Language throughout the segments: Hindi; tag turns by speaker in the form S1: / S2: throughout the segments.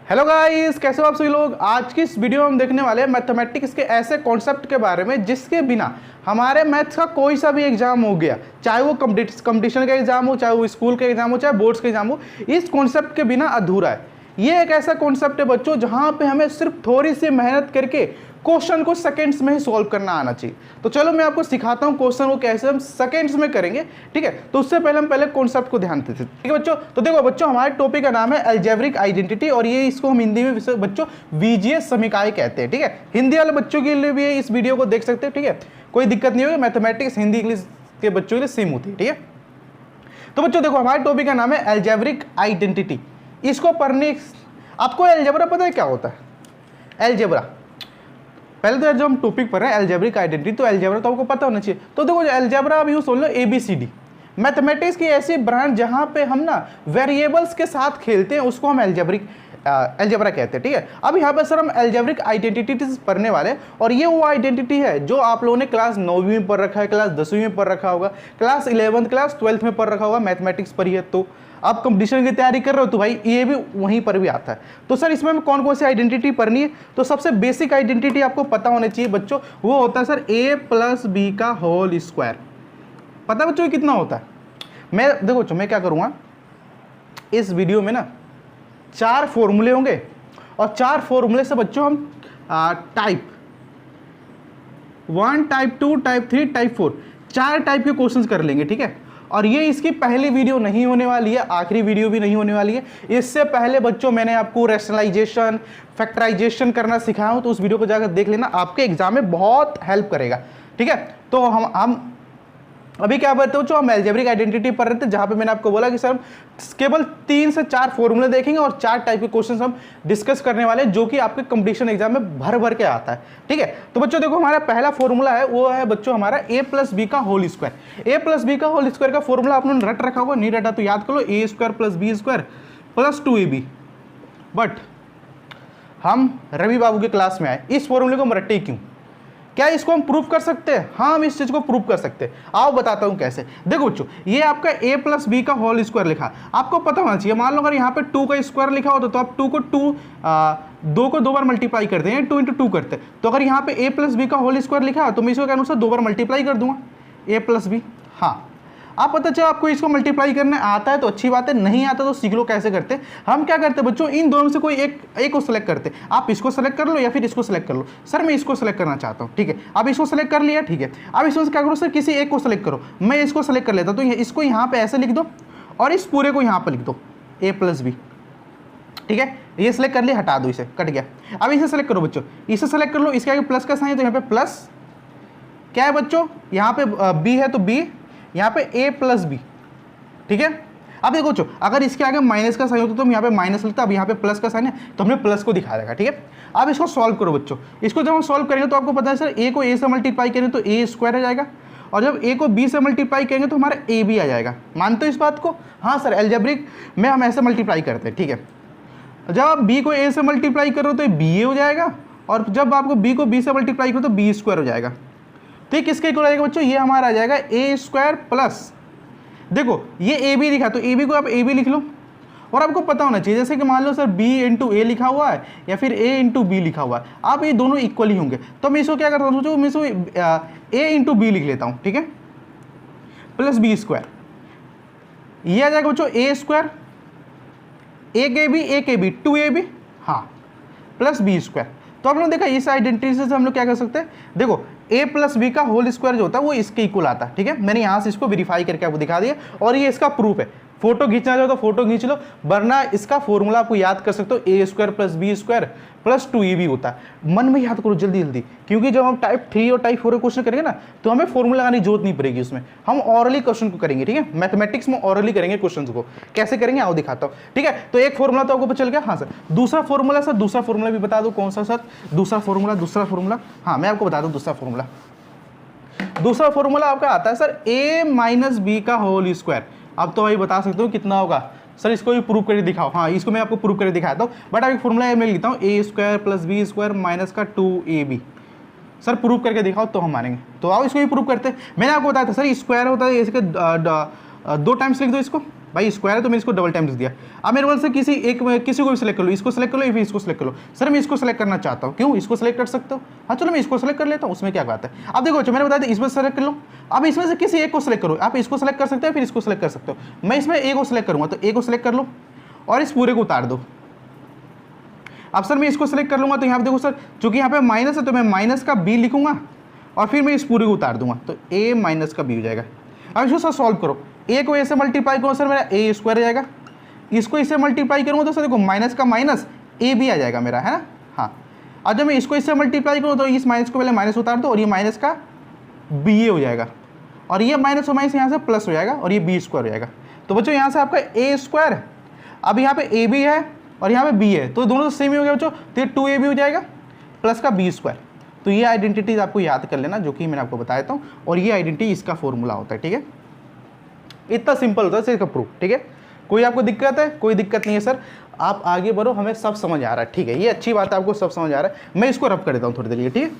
S1: हेलो गाइस, कैसे हो आप सभी लोग। आज की इस वीडियो में हम देखने वाले हैं मैथमेटिक्स के ऐसे कॉन्सेप्ट के बारे में जिसके बिना हमारे मैथ्स का कोई सा भी एग्जाम हो गया, चाहे वो कंपटीशन का एग्जाम हो, चाहे वो स्कूल का एग्जाम हो, चाहे बोर्ड्स का एग्जाम हो, इस कॉन्सेप्ट के बिना अधूरा है। ये एक ऐसा कॉन्सेप्ट है बच्चों जहां पे हमें सिर्फ थोड़ी सी मेहनत करके क्वेश्चन को सेकंड्स में ही सॉल्व करना आना चाहिए। तो चलो मैं आपको सिखाता हूं क्वेश्चन को कैसे हम सेकंड्स में करेंगे, ठीक है। तो उससे पहले हम कॉन्सेप्ट को ध्यान देते हैं, ठीक है बच्चों। तो देखो बच्चों, हमारे टॉपिक का नाम है अलजेब्रिक आइडेंटिटी और ये इसको हम हिंदी में बच्चों वीजीएस समीकरण कहते हैं, ठीक है। हिंदी वाले बच्चों के लिए भी इस वीडियो को देख सकते हैं, ठीक है। कोई दिक्कत नहीं होगी, मैथमेटिक्स हिंदी इंग्लिश के बच्चों के लिए सेम होती है, ठीक है। तो बच्चों देखो, हमारे टॉपिक का नाम है अलजेब्रिक आइडेंटिटी। इसको पढ़ने आपको अलजेब्रा पता है क्या होता है? अलजेब्रा पहले तो जो हम टॉपिक पढ़ रहे हैं अलजेब्रिक आइडेंटिटी, तो अलजेब्रा तो आपको पता होना चाहिए। तो देखो अलजेब्रा अब यूँ सुन लो, ABCD मैथमेटिक्स की ऐसी ब्रांच जहाँ पे हम ना वेरिएबल्स के साथ खेलते हैं, उसको हम अलजेब्रा कहते हैं, ठीक है। अब यहाँ पे सर हम अलजेब्रिक आइडेंटिटी पढ़ने वाले हैं और ये वो आइडेंटिटी है जो आप लोगों ने क्लास 9वीं में पढ़ रखा है, क्लास 10वीं में पढ़ रखा होगा, क्लास 11th क्लास 12th में पढ़ रखा होगा, मैथमेटिक्स पढ़ी है। तो आप कंपटीशन की तैयारी कर रहे हो तो भाई ये भी वहीं पर भी आता है। तो सर इसमें हमें कौन कौन सी आइडेंटिटी पढ़नी है? तो सबसे बेसिक आइडेंटिटी आपको पता होना चाहिए बच्चों, वो होता है सर A+B का होल स्क्वायर। पता है बच्चों ये कितना होता है? मैं देखो बच्चों, मैं क्या करूँगा इस वीडियो में ना 4 फॉर्मूले होंगे और 4 फॉर्मूले से बच्चों हम type 1, type 2, type 3, type 4 4 type के क्वेश्चंस कर लेंगे, ठीक है। और ये इसकी पहली वीडियो नहीं होने वाली है, आखिरी वीडियो भी नहीं होने वाली है। इससे पहले बच्चों मैंने आपको रैशनलाइजेशन, फैक्टराइजेशन करना सिखाया हूं, तो उस वीडियो को जाकर देख लेना, आपके एग्जाम में बहुत हेल्प करेगा, ठीक है। तो हम अभी क्या बताते हो, जो हम अलजेब्रिक आइडेंटिटी पढ़ रहे थे, जहां पे मैंने आपको बोला कि सर हम केवल 3 से 4 फॉर्मूले देखेंगे और 4 टाइप के क्वेश्चंस हम डिस्कस करने वाले हैं, जो कि आपके कंपटीशन एग्जाम में भर भर के आता है, ठीक है। तो बच्चों देखो, हमारा पहला फॉर्मूला है वो है बच्चों हमारा A+B का होल स्क्वायर। A+B का होल स्क्वायर का फॉर्मूला आपने रट रखा होगा, नहीं रटा तो याद कर लो, A² + B² + 2AB। बट हम रवि बाबू के क्लास में आए, इस फॉर्मूले को हम रटे क्यों? क्या इसको हम प्रूफ कर सकते हैं? हाँ, हम इस चीज को प्रूफ कर सकते हैं। आओ बताता हूं कैसे। देखो बच्चों, ये आपका A+B का होल स्क्वायर लिखा, आपको पता होना चाहिए। मान लो अगर यहाँ पे 2 का स्क्वायर लिखा होता तो आप 2 को 2 बार मल्टीप्लाई करते हैं, 2 × 2 करते हैं। तो अगर यहाँ पे A+B का होल स्क्वायर लिखा है तो मैं इसको क्या अनुसार 2 बार मल्टीप्लाई कर दूंगा, A+B। हाँ, आप पता चला आपको इसको मल्टीप्लाई करने आता है तो अच्छी बात है, नहीं आता तो सीख लो कैसे करते हैं। हम क्या करते हैं बच्चों, इन दोनों में से कोई एक को सेलेक्ट करते हैं। आप इसको सेलेक्ट कर लो या फिर इसको सेलेक्ट कर लो। सर मैं इसको सेलेक्ट करना चाहता हूँ, ठीक है। अब इसको सेलेक्ट कर लिया, ठीक है। अब इसमें से क्या करो सर, किसी एक को सेलेक्ट करो। मैं इसको सेलेक्ट कर लेता हूँ, तो इसको यहाँ पे ऐसे लिख दो और इस पूरे को यहाँ पर लिख दो A+B, ठीक है। ये सेलेक्ट कर लिया, हटा दो, इसे कट गया। अब इसे सेलेक्ट करो बच्चों, इसे सेलेक्ट कर लो, इसके आगे प्लस का साइन है तो यहाँ पे प्लस क्या है बच्चों, यहाँ पे B है तो B, यहाँ पे A+B, ठीक है। अब देखो बच्चों, अगर इसके आगे माइनस का साइन होता तो हम यहाँ पे माइनस लिखते, अब यहाँ पे प्लस का साइन है तो हमने प्लस को दिखा देगा, ठीक है। अब इसको सॉल्व करो बच्चों। इसको जब हम सॉल्व करेंगे तो आपको पता है सर, A को A से मल्टीप्लाई करेंगे तो A² आ जाएगा, और जब A को B से मल्टीप्लाई करेंगे तो हमारा AB आ जाएगा। मानते हो इस बात को? हाँ सर, अलजेब्रिक में हम ऐसे मल्टीप्लाई करते हैं, ठीक है। जब आप B को A से मल्टीप्लाई करो तो BA हो जाएगा, और जब आपको B को B से मल्टीप्लाई करो तो B² हो जाएगा। तो ये किसके इक्वल आएगा बच्चों? ये हमारा आ जाएगा A² प्लस, देखो ये AB लिखा तो AB को आप AB लिख लो। और आपको पता होना चाहिए, जैसे कि मान लो सर B × A लिखा हुआ है या फिर A × B लिखा हुआ है, आप ये दोनों इक्वल ही होंगे। तो मैं इसको क्या करता हूँ, सोचो मैं इसको A × B लिख लेता हूँ, ठीक है, प्लस B²। ये आ जाएगा बच्चों A², A KB 2AB, हाँ, प्लस B²। तो आप लोग देखा इस आइडेंटिटी से हम लोग क्या कर सकते हैं, देखो A+B का होल स्क्वायर जो होता है वो इसके इक्वल आता है, ठीक है। मैंने यहाँ से इसको वेरीफाई करके आपको दिखा दिया और ये इसका प्रूफ है। फोटो खींचना चाहो तो फोटो खींच लो, वरना इसका फॉर्मूला आपको याद कर सकते हो, A² + B² + 2AB होता है। मन में याद करो जल्दी जल्दी, क्योंकि जब हम टाइप 3 और टाइप 4 के क्वेश्चन करेंगे ना तो हमें फॉर्मूला लगाने की जरूरत नहीं पड़ेगी उसमें, हम ऑरली क्वेश्चन को करेंगे, ठीक है। मैथमेटिक्स में ऑरली करेंगे क्वेश्चन को, कैसे करेंगे आओ दिखाता हूँ, ठीक है। तो एक फॉर्मूला तो आपको पता चल गया। हाँ सर, दूसरा फॉर्मूला सर, दूसरा फॉर्मूला भी बता दो कौन सा सर? दूसरा फॉर्मूला, हाँ मैं आपको बता दूँ दूसरा फॉर्मूला। दूसरा फॉर्मूला आपका आता है सर A- B का होल स्क्वायर। अब तो भाई बता सकते हो कितना होगा सर, इसको भी प्रूव करके दिखाओ। हाँ, इसको मैं आपको प्रूव करके दिखाता हूँ, बट अभी फॉर्मूला मैं लिखता हूँ A² + B² माइनस का 2AB। सर प्रूव करके दिखाओ तो हम मानेंगे। तो आओ इसको भी प्रूव करते हैं। मैंने आपको बताया था सर स्क्वायर होता है, इसके 2 टाइम्स लिख दो इसको, भाई स्क्वायर है तो मैंने इसको डबल टाइम्स दिया। अब मेरे बोल से किसी को भी सिलेक्ट कर लो, इसको सिलेक्ट कर लो या फिर इसको सिलेक्ट कर लो। सर मैं इसको सिलेक्ट करना चाहता हूँ, क्यों? इसको सिलेक्ट कर सकते हो, हाँ चलो मैं इसको सिलेक्ट कर लेता हूँ, उसमें क्या बात है। अब देखो मैंने बताया था इसमें सेलेक्ट कर लो, अब इसमें से किसी एक को सिलेक्ट करो, आप इसको सिलेक्ट कर सकते हो फिर इसको सिलेक्ट कर सकते हो। मैं इसमें ए को सिलेक्ट करूँगा तो ए को सिलेक्ट कर लो और इस पूरे को उतार दो। अब सर मैं इसको सिलेक्ट कर लूँगा तो यहाँ पे देखो सर, चूंकि यहाँ पे माइनस है तो मैं माइनस का बी लिखूंगा और फिर मैं इस पूरे को उतार दूंगा तो ए माइनस का बी हो जाएगा। अब इसको सर सॉल्व करो, ए को ए से मल्टीप्लाई करो सर मेरा ए स्क्वायर हो जाएगा, इसको इससे मल्टीप्लाई करूँगा तो सर देखो माइनस का माइनस ए भी आ जाएगा मेरा, है ना। हाँ, और जब मैं इसको इससे मल्टीप्लाई करूँ तो इस माइनस को पहले माइनस उतार दो और ये माइनस का बी ए हो जाएगा और ये माइनस और माइनस यहाँ से प्लस हो जाएगा और ये बी स्क्वायर हो जाएगा। तो बच्चों यहाँ से आपका ए स्क्वायर, अब यहाँ पे ए भी है और यहाँ पे बी है तो दोनों सेम ही हो गया बच्चों, तो ये 2ab हो जाएगा प्लस का बी स्क्वायर। तो ये आइडेंटिटीज आपको याद कर लेना जो कि मैंने आपको बताया था, और ये आइडेंटिटी इसका फॉर्मूला होता है, ठीक है। इतना सिंपल होता है इसका प्रूफ, ठीक है। कोई आपको दिक्कत है? कोई दिक्कत नहीं है सर, आप आगे बढ़ो, हमें सब समझ आ रहा है, ठीक है। ये अच्छी बात है, आपको सब समझ आ रहा है। मैं इसको रब कर देता हूँ थोड़ी देर लिए, ठीक है।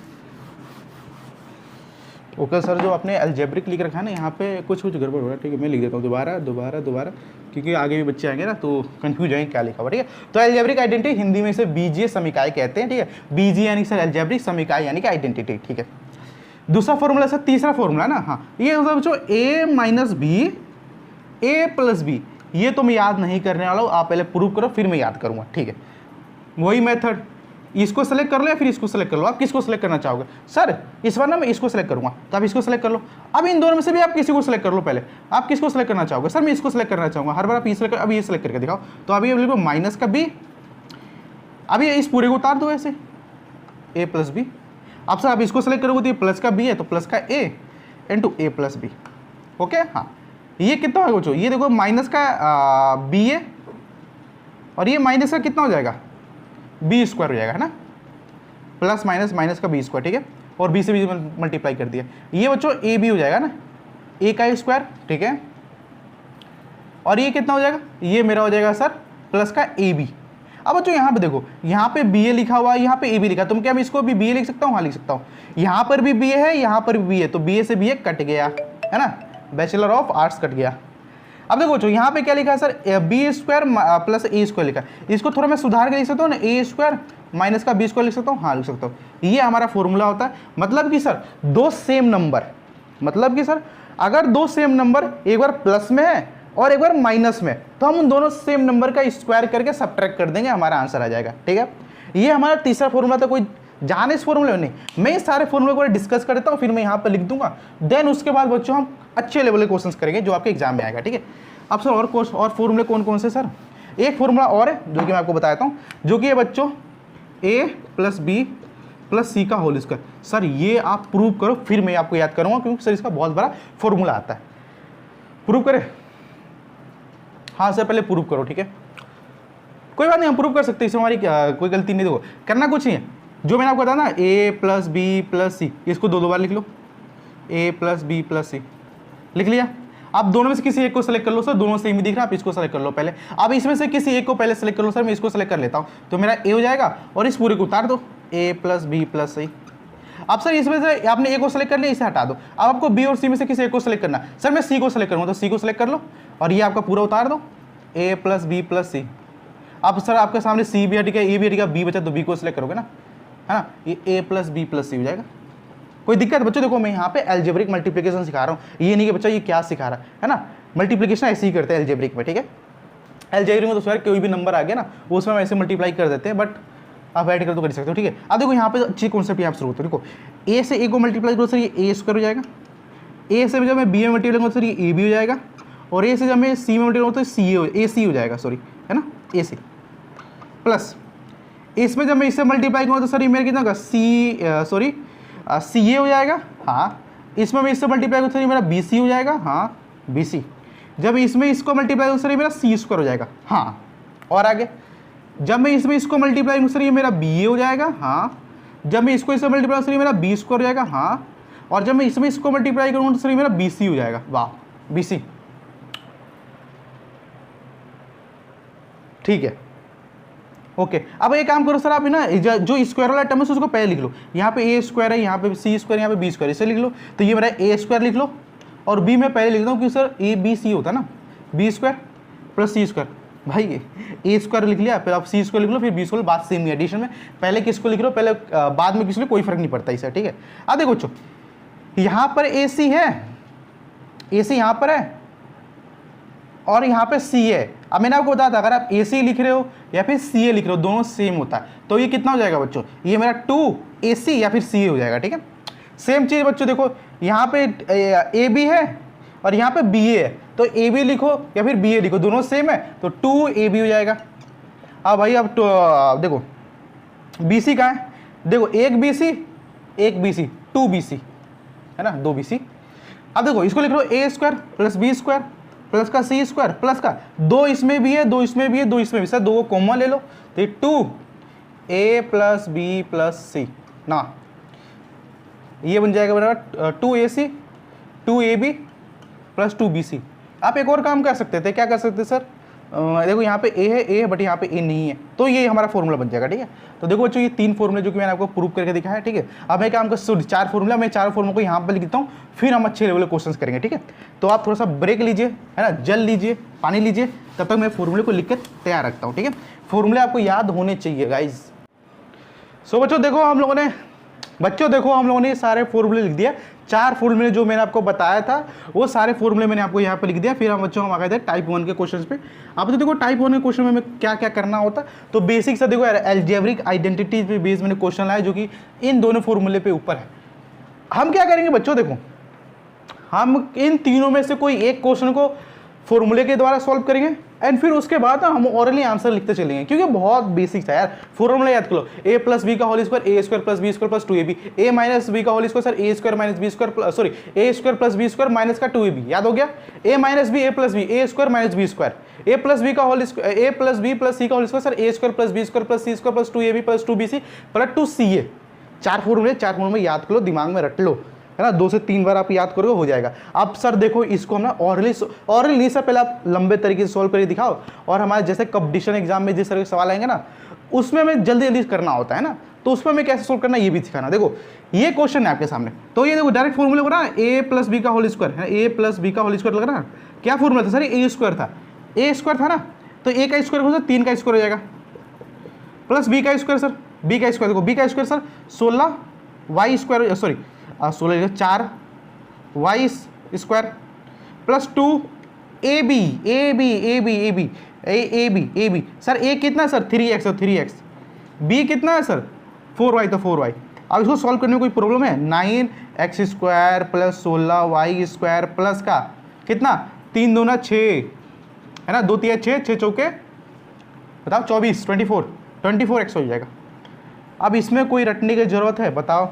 S1: ओके सर, जो आपने अलजेब्रिक लिख रखा है ना यहाँ पे कुछ गड़बड़ हो रहा है, ठीक है। मैं लिख देता हूँ दोबारा, क्योंकि आगे भी बच्चे आएंगे ना तो कंफ्यूज आएंगे क्या लिखा हुआ, ठीक है। तो अलजेब्रिक आइडेंटिटी हिंदी में इसे बीजीय समीकाय कहते हैं, ठीक है। बीजीय यानी सर अलजेब्रिक, समीकाय यानी कि आइडेंटिटी, ठीक है। दूसरा फॉर्मूला सर, तीसरा फॉर्मूला ना, हाँ ये होता है बच्चों ए माइनस बी ए प्लस बी। ये तो मैं याद नहीं करने वाला हूँ, आप पहले प्रूव करो फिर मैं याद करूँगा, ठीक है। वही मेथड, इसको सेलेक्ट कर लो या फिर इसको सेलेक्ट कर लो, आप किसको सेलेक्ट करना चाहोगे? सर इस बार ना मैं इसको सेलेक्ट करूँगा तो आप इसको सेलेक्ट कर लो। अब इन दोनों में से भी आप किसी को सेलेक्ट कर लो, पहले आप किसको सेलेक्ट करना चाहोगे? सर मैं इसको सेलेक्ट करना चाहूँगा, हर बार आप ये सेलेक्ट अब ये सेलेक्ट करके दिखाओ। तो अभी लिखो माइनस का बी, अभी इस पूरे को उतार दो ऐसे ए प्लस बी। अब सर आप इसको सेलेक्ट करोगे तो ये प्लस का बी है तो प्लस का ए इंटू ए प्लस बी, ओके। हाँ, ये कितना होगा बच्चों? ये देखो माइनस का बी है और ये माइनस का कितना हो जाएगा? बी स्क्वायर हो जाएगा, है ना। प्लस माइनस माइनस का बी स्क्वायर, ठीक है। और बी से बी मल्टीप्लाई कर दिया, ये बच्चों ए बी हो जाएगा ना, ए का स्क्वायर, ठीक है। और ये कितना हो जाएगा? ये मेरा हो जाएगा सर प्लस का ए बी। अब बच्चों यहाँ पे देखो, यहाँ पे बी ए लिखा हुआ है, यहाँ पे ए बी लिखा, तुम क्या मैं इसको भी बी ए लिख सकता हूँ? हाँ लिख सकता हूँ। यहाँ पर भी बी ए है, यहाँ पर भी बी ए, तो बी ए से बी ए कट गया, है ना, बैचलर ऑफ आर्ट्स कट गया। अब देखो बच्चों यहाँ पे क्या लिखा है सर? बी स्क्वायर प्लस ए स्क्वायर लिखा है, इसको थोड़ा मैं सुधार के लिख सकता हूँ ना, ए स्क्वायर माइनस का बी स्क्वायर लिख सकता हूँ, हाँ लिख सकता हूँ। ये हमारा फॉर्मूला होता है। मतलब कि सर दो सेम नंबर, मतलब कि सर अगर दो सेम नंबर एक बार प्लस में है और एक बार माइनस में, तो हम उन दोनों सेम नंबर का स्क्वायर करके सब्ट्रैक्ट कर देंगे, हमारा आंसर आ जाएगा, ठीक है। ये हमारा तीसरा फॉर्मूला था। कोई जाने इस फॉर्मूले में नहीं, मैं इस सारे फॉर्मूले को डिस्कस करता हूँ, फिर मैं यहाँ पर लिख दूंगा, देन उसके बाद बच्चों हम अच्छे लेवल के क्वेश्चंस करेंगे जो आपके एग्जाम में आएगा, ठीक है। अब सर और फॉर्मूले कौन कौन से? सर एक फॉर्मूला और है जो कि मैं आपको बताता हूँ, जो कि है बच्चों ए प्लस बी प्लस सी का होल स्क्वायर। सर ये आप प्रूव करो फिर मैं आपको याद करूँगा, क्योंकि सर इसका बहुत बड़ा फॉर्मूला आता है। प्रूव करें? हाँ सर पहले प्रूव करो, ठीक है। कोई बात नहीं, हम प्रूव कर सकते हैं, इसमें हमारी कोई गलती नहीं। देखो करना कुछ नहीं है, जो मैंने आपको बताया ना ए प्लस बी प्लस सी, इसको दो बार लिख लो, ए प्लस बी प्लस सी लिख लिया। आप दोनों में से किसी एक को सेलेक्ट कर लो, सर दोनों सेम ही दिख रहा है, आप इसको सेलेक्ट कर लो पहले। अब इसमें से किसी एक को पहले सेलेक्ट कर लो, सर मैं इसको सेलेक्ट कर लेता हूँ, तो मेरा ए हो जाएगा और इस पूरे को उतार दो, ए प्लस बी प्लस सी। अब सर इसमें से आपने ए को सेलेक्ट कर लिया, इसे हटा दो। अब आपको बी और सी में से किसी एक को सेलेक्ट करना, सर मैं सी को सेलेक्ट करूँगा, तो सी को सेलेक्ट कर लो और ये आपका पूरा उतार दो, ए प्लस बी प्लस सी। अब सर आपके सामने सी भी हट गया, ए भी हट गया, बी बचा तो बी को सेलेक्ट करोगे ना, है ना, ये ए प्लस बी प्लस सी हो जाएगा। कोई दिक्कत बच्चों? देखो मैं यहाँ पे अलजेब्रिक मल्टीप्लिकेशन सिखा रहा हूँ, ये नहीं कि बच्चा ये क्या सिखा रहा है ना। मल्टीप्लिकेशन ऐसे ही करते हैं अलजेब्रिक में, ठीक है। अलजेब्रिक में तो सर कोई भी नंबर आ गया ना उसमें हम ऐसे मल्टीप्लाई कर देते हैं, बट आप ऐड कर तो कर सकते हो, ठीक है। अब देखो यहाँ पे अच्छी कॉन्सेप्ट यहाँ शुरू होता है। देखो ए से ए को मल्टीप्लाई करो सर, ये ए स्क्वायर हो जाएगा। ए से जब मैं बी में मल्टीप्लाई करूँ सर ये ए बी हो जाएगा, और ए से जब मैं सी में मल्टीप्लाई करूँ तो सी ए सी हो जाएगा, सॉरी, है ना, ए सी। प्लस इसमें जब मैं इससे मल्टीप्लाई करूँ तो सर ये मेरा कितना होगा? सी ए हो जाएगा, हाँ। इसमें मैं इससे मल्टीप्लाई करूँ सर ये मेरा बी सी हो जाएगा, हाँ, बी सी। जब इसमें इसको मल्टीप्लाई करूँ सर ये मेरा सी स्क्वायर हो जाएगा, हाँ। और आगे जब मैं इसमें इसको मल्टीप्लाई करूँ सर ये मेरा बी ए हो जाएगा, हाँ। जब मैं इसको इससे मल्टीप्लाई सर ये मेरा बी स्क्वायर हो जाएगा, हाँ। और जब मैं इसमें इसको मल्टीप्लाई करूँगा तो सर ये मेरा बी सी हो जाएगा, वाह, बी सी, ठीक है, ओके। अब एक काम करो सर, आप ना जो स्क्वायर वाला टर्म है उसको पहले लिख लो। यहाँ पे ए स्क्वायर है, यहाँ पे सी स्क्वायर, यहाँ पे बी स्क्वायर, इसे लिख लो। तो ये मेरा ए स्क्वायर लिख लो और बी में पहले लिख दो, क्योंकि सर ए बी सी होता है ना, B square plus c square. भाई ए स्क्वायर लिख लिया, फिर आप सी स्क्वायर लिख लो, फिर बी स्क्वायर, बात सेम ही एडिशन में, पहले किसको लिख लो, पहले बाद में किसको, कोई फर्क नहीं पड़ता इससे, ठीक है। अब देखो बच्चों, यहाँ पर ए सी है, ए सी यहाँ पर है और यहाँ पे सी है। अब मैंने आपको बताया था अगर आप ए सी लिख रहे हो या फिर सी ए लिख रहे हो, दोनों सेम होता है, तो ये कितना हो जाएगा बच्चों, ये मेरा 2 ए सी या फिर सी ए हो जाएगा, ठीक है। सेम चीज़ बच्चों देखो, यहाँ पे ए बी है और यहाँ पे बी ए है, तो ए बी लिखो या फिर बी ए लिखो, दोनों सेम है, तो 2 ए बी हो जाएगा। अब भाई अब देखो बी सी कहाँ है, देखो एक बी सी 2 बी सी है ना, 2 बी सी। अब देखो इसको लिख लो a square plus b square plus का सी स्क्वायर प्लस का 2 इसमें भी है, 2 इसमें भी है, 2 इसमें भी, सर 2 को कॉमन ले लो, तो 2 A plus B plus C ना, ये बन जाएगा बराबर 2 A C 2 A B plus 2 B C. आप एक और काम कर सकते थे, क्या कर सकते सर, देखो यहाँ पे ए है बट यहाँ पे ए नहीं है, तो ये हमारा फॉर्मूला बन जाएगा, ठीक है। तो देखो बच्चों ये 3 फॉर्मूले जो कि मैंने आपको प्रूव करके दिखाया है, ठीक है। अब मैं काम कर 4 फॉर्मूला, मैं 4 फॉर्मूला को यहाँ पे लिख देता हूँ, फिर हम अच्छे लेवल के क्वेश्चन करेंगे, ठीक है। तो आप थोड़ा सा ब्रेक लीजिए, है ना, जल लीजिए, पानी लीजिए, तब तक मैं फॉर्मूले को लिख कर तैयार रखता हूँ, ठीक है। फॉर्मूले आपको याद होने चाहिए गाइज। सो बच्चों देखो हम लोगों ने सारे फॉर्मूले लिख दिया, 4 फॉर्मूले जो मैंने आपको बताया था वो सारे फॉर्मूले मैंने आपको यहाँ पे लिख दिया। फिर हम बच्चों हम आ गए थे टाइप 1 के क्वेश्चंस पे। अब तो देखो टाइप 1 के क्वेश्चन में क्या क्या करना होता, तो बेसिक सा देखो अलजेब्रिक आइडेंटिटी पे बेस मैंने क्वेश्चन लाया जो कि इन दोनों फॉर्मूले पे ऊपर है। हम क्या करेंगे बच्चों, देखो हम इन तीनों में से कोई एक क्वेश्चन को फॉर्मूले के द्वारा सॉल्व करेंगे एंड फिर उसके बाद हम ऑरली आंसर लिखते चलेंगे, क्योंकि बहुत बेसिक था यार। फॉर्मूला याद कर लो, ए प्लस बी का whole square a square plus b square plus 2ab, a minus B का whole square sir a square minus b square sorry a square plus b square minus का 2ab, याद हो गया। A minus B A plus B a square minus b square, A plus B का होल स्क्वायर ए प्लस बी प्लस सी का whole square sir a square plus b square plus c square plus 2ab plus 2bc plus 2ca। 4 फॉर्मूले याद कर लो, दिमाग में रट लो, है ना। 2 से 3 बार आप याद करोगे हो जाएगा। अब सर देखो इसको हम ना ऑरली नहीं सर, पहले आप लंबे तरीके से सॉल्व करके दिखाओ, और हमारे जैसे कंपटीशन एग्जाम में जिस तरह के सवाल आएंगे ना उसमें हमें जल्दी करना होता है ना, तो उसमें हमें कैसे सॉल्व करना ये भी सिखाना। देखो ये क्वेश्चन है आपके सामने, तो ये देखो डायरेक्ट फॉर्मूला को ना ए प्लस बी का होल स्क्वायर है, ए प्लस बी का होल स्क्वायर लग रहा है। क्या फॉर्मूला था सर, ए स्क्वायर था, ए स्क्वायर था ना, तो ए का स्क्वायर हो सर 3 का स्क्वायर हो जाएगा प्लस बी का स्क्वायर सर, बी का स्क्वायर देखो बी का square sir 16 y square sorry 16 4 y square plus 2 A b sir a कितना है सर 3x और 3x, बी कितना है सर 4y तो 4y। अब इसको सॉल्व करने में कोई प्रॉब्लम है, 9x square plus 16y square plus का कितना 3 दूना 6 है ना, 2 3 6 6 चौके बताओ 24 24x हो जाएगा। अब इसमें कोई रटने की जरूरत है बताओ,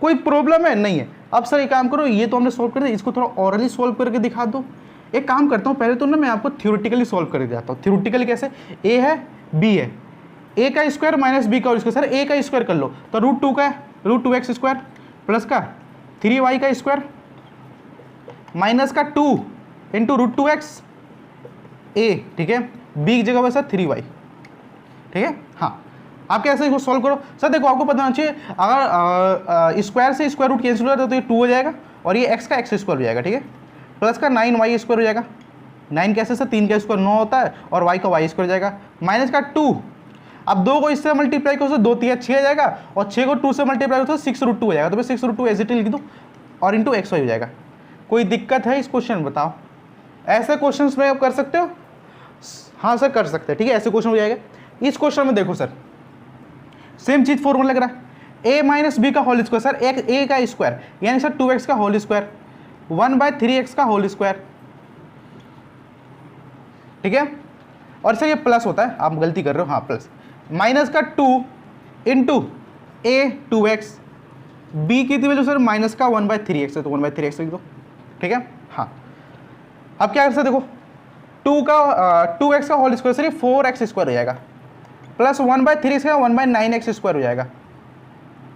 S1: कोई प्रॉब्लम है नहीं है। अब सर एक काम करो, ये तो हमने सॉल्व कर दिया, इसको थोड़ा ऑरली सॉल्व करके दिखा दो। एक काम करता हूँ पहले तो ना मैं आपको थ्योरेटिकली सॉल्व करके दिखाता हूँ। थ्योरेटिकली कैसे, ए है बी है, ए का स्क्वायर माइनस बी का स्क्वायर, सर ए का स्क्वायर कर लो तो √2 का है √2x स्क्वायर प्लस का 3y का स्क्वायर माइनस का 2 इंटू √2x ए, ठीक है, बी की जगह पर सर 3y, ठीक है। हाँ आप कैसे इसको सॉल्व करो सर, देखो आपको पता होना चाहिए अगर स्क्वायर से स्क्वायर रूट कैंसिल हो जाता है तो ये 2 हो जाएगा और ये x का x स्क्वायर हो जाएगा, ठीक है, प्लस का 9y स्क्वायर हो जाएगा। 9 कैसे सर 3 का स्क्वायर 9 होता है और y का y स्क्वायर हो जाएगा माइनस का 2। अब 2 को इससे मल्टीप्लाई करो तो 2 3 6 हो जाएगा और 6 को 2 से मल्टीप्लाई करो तो 6√2 हो जाएगा, तो मैं 6√2 एज इट इज लिख दूँ और इंटू एक्स वाई हो जाएगा। कोई दिक्कत है इस क्वेश्चन बताओ, ऐसे क्वेश्चन में आप कर सकते हो? हाँ सर कर सकते हैं, ठीक है, ऐसे क्वेश्चन हो जाएगा। इस क्वेश्चन में देखो सर सेम चीज फॉर्मूला लग रहा है, ए माइनस बी का होल स्क्वायर सर ए का स्क्वायर यानी सर 2x का होल स्क्वायर 1/3x का होल स्क्वायर, ठीक है, और सर ये प्लस होता है, आप गलती कर रहे हो, हाँ प्लस माइनस का 2 इंटू ए 2x, बी की वैल्यू सर माइनस का 1/3x है तो 1/3x लिख दो, ठीक है। हाँ अब क्या कर सकते देखो 2x का होल स्क्वायर सर ये 4x स्क्वायर हो जाएगा प्लस 1/3x का 1/9x स्क्वायर हो जाएगा,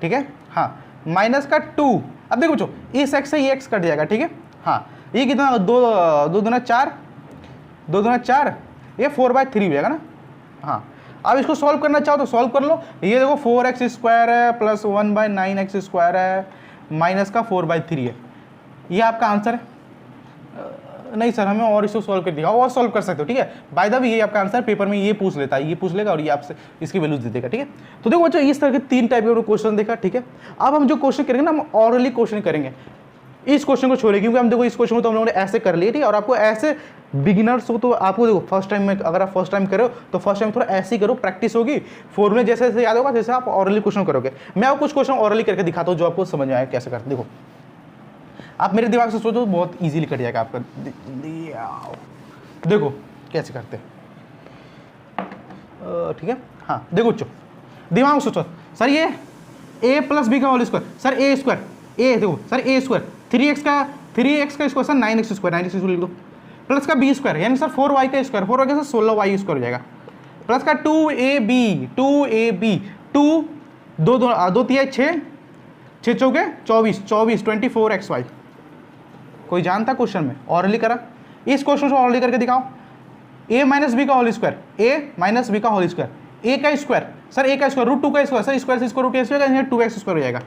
S1: ठीक है। हाँ माइनस का 2, अब देखो बच्चों इस x से ये x कट जाएगा, ठीक है। हाँ ये कितना 2 दूना 4 2 दूना 4 ये 4/3 हो जाएगा ना। हाँ अब इसको सॉल्व करना चाहो तो सॉल्व कर लो, ये देखो 4x स्क्वायर है प्लस 1/9x स्क्वायर है माइनस का 4/3 है, ये आपका आंसर है। नहीं सर हमें और इसको सॉल्व कर दिया, और सॉल्व कर सकते हो, ठीक है। बाय द वे ये आपका आंसर पेपर में ये पूछ लेता है, ये पूछ लेगा और ये आपसे इसकी वैल्यूज दे देगा, ठीक है। तो देखो बच्चों इस तरह के 3 टाइप के क्वेश्चन देखा, ठीक है। अब हम जो क्वेश्चन करेंगे ना, हम ऑरली क्वेश्चन करेंगे, इस क्वेश्चन को छोड़े, क्योंकि हम देखो इस क्वेश्चन को तो हम लोगों ने ऐसे कर लिए, ठीक है। और आपको ऐसे बिगिनर्स हो तो आपको देखो फर्स्ट टाइम में, अगर आप फर्स्ट टाइम करो तो फर्स्ट टाइम थोड़ा ऐसे ही करो, प्रैक्टिस होगी, फॉर्मूले जैसे जैसे याद होगा जैसे आप ऑरली क्वेश्चन करोगे। मैं आपको कुछ क्वेश्चन ऑरली करके दिखाता हूँ जो आपको समझ में आए कैसे करते। देखो आप मेरे दिमाग से सोचो, बहुत इजीली कट जाएगा आपका। देखो कैसे करते हैं, ठीक है। हाँ देखो बच्चों दिमाग सोचो, सर ये a प्लस बी का whole square, sir a square, ए देखो सर ए स्क्वायर 3x का स्क्वायर सर 9x स्क्वायर लिख दो, प्लस का बी स्क्वायर यानी सर 4y का स्क्वायर, 4y का सर 16y स्क्वायर हो जाएगा, प्लस का 2ab 2 दो तिहाई 6 चौके 24 24xy। कोई जानता क्वेश्चन में ऑरली करा, इस क्वेश्चन को ऑरली करके दिखाओ। a माइनस बी का whole square, a minus B का होल स्क्वायर, a का स्क्वायर सर a का स्क्वायर रूट 2 का स्क्वायर, सर स्क्वायर से इसको root a square 2x square हो जाएगा,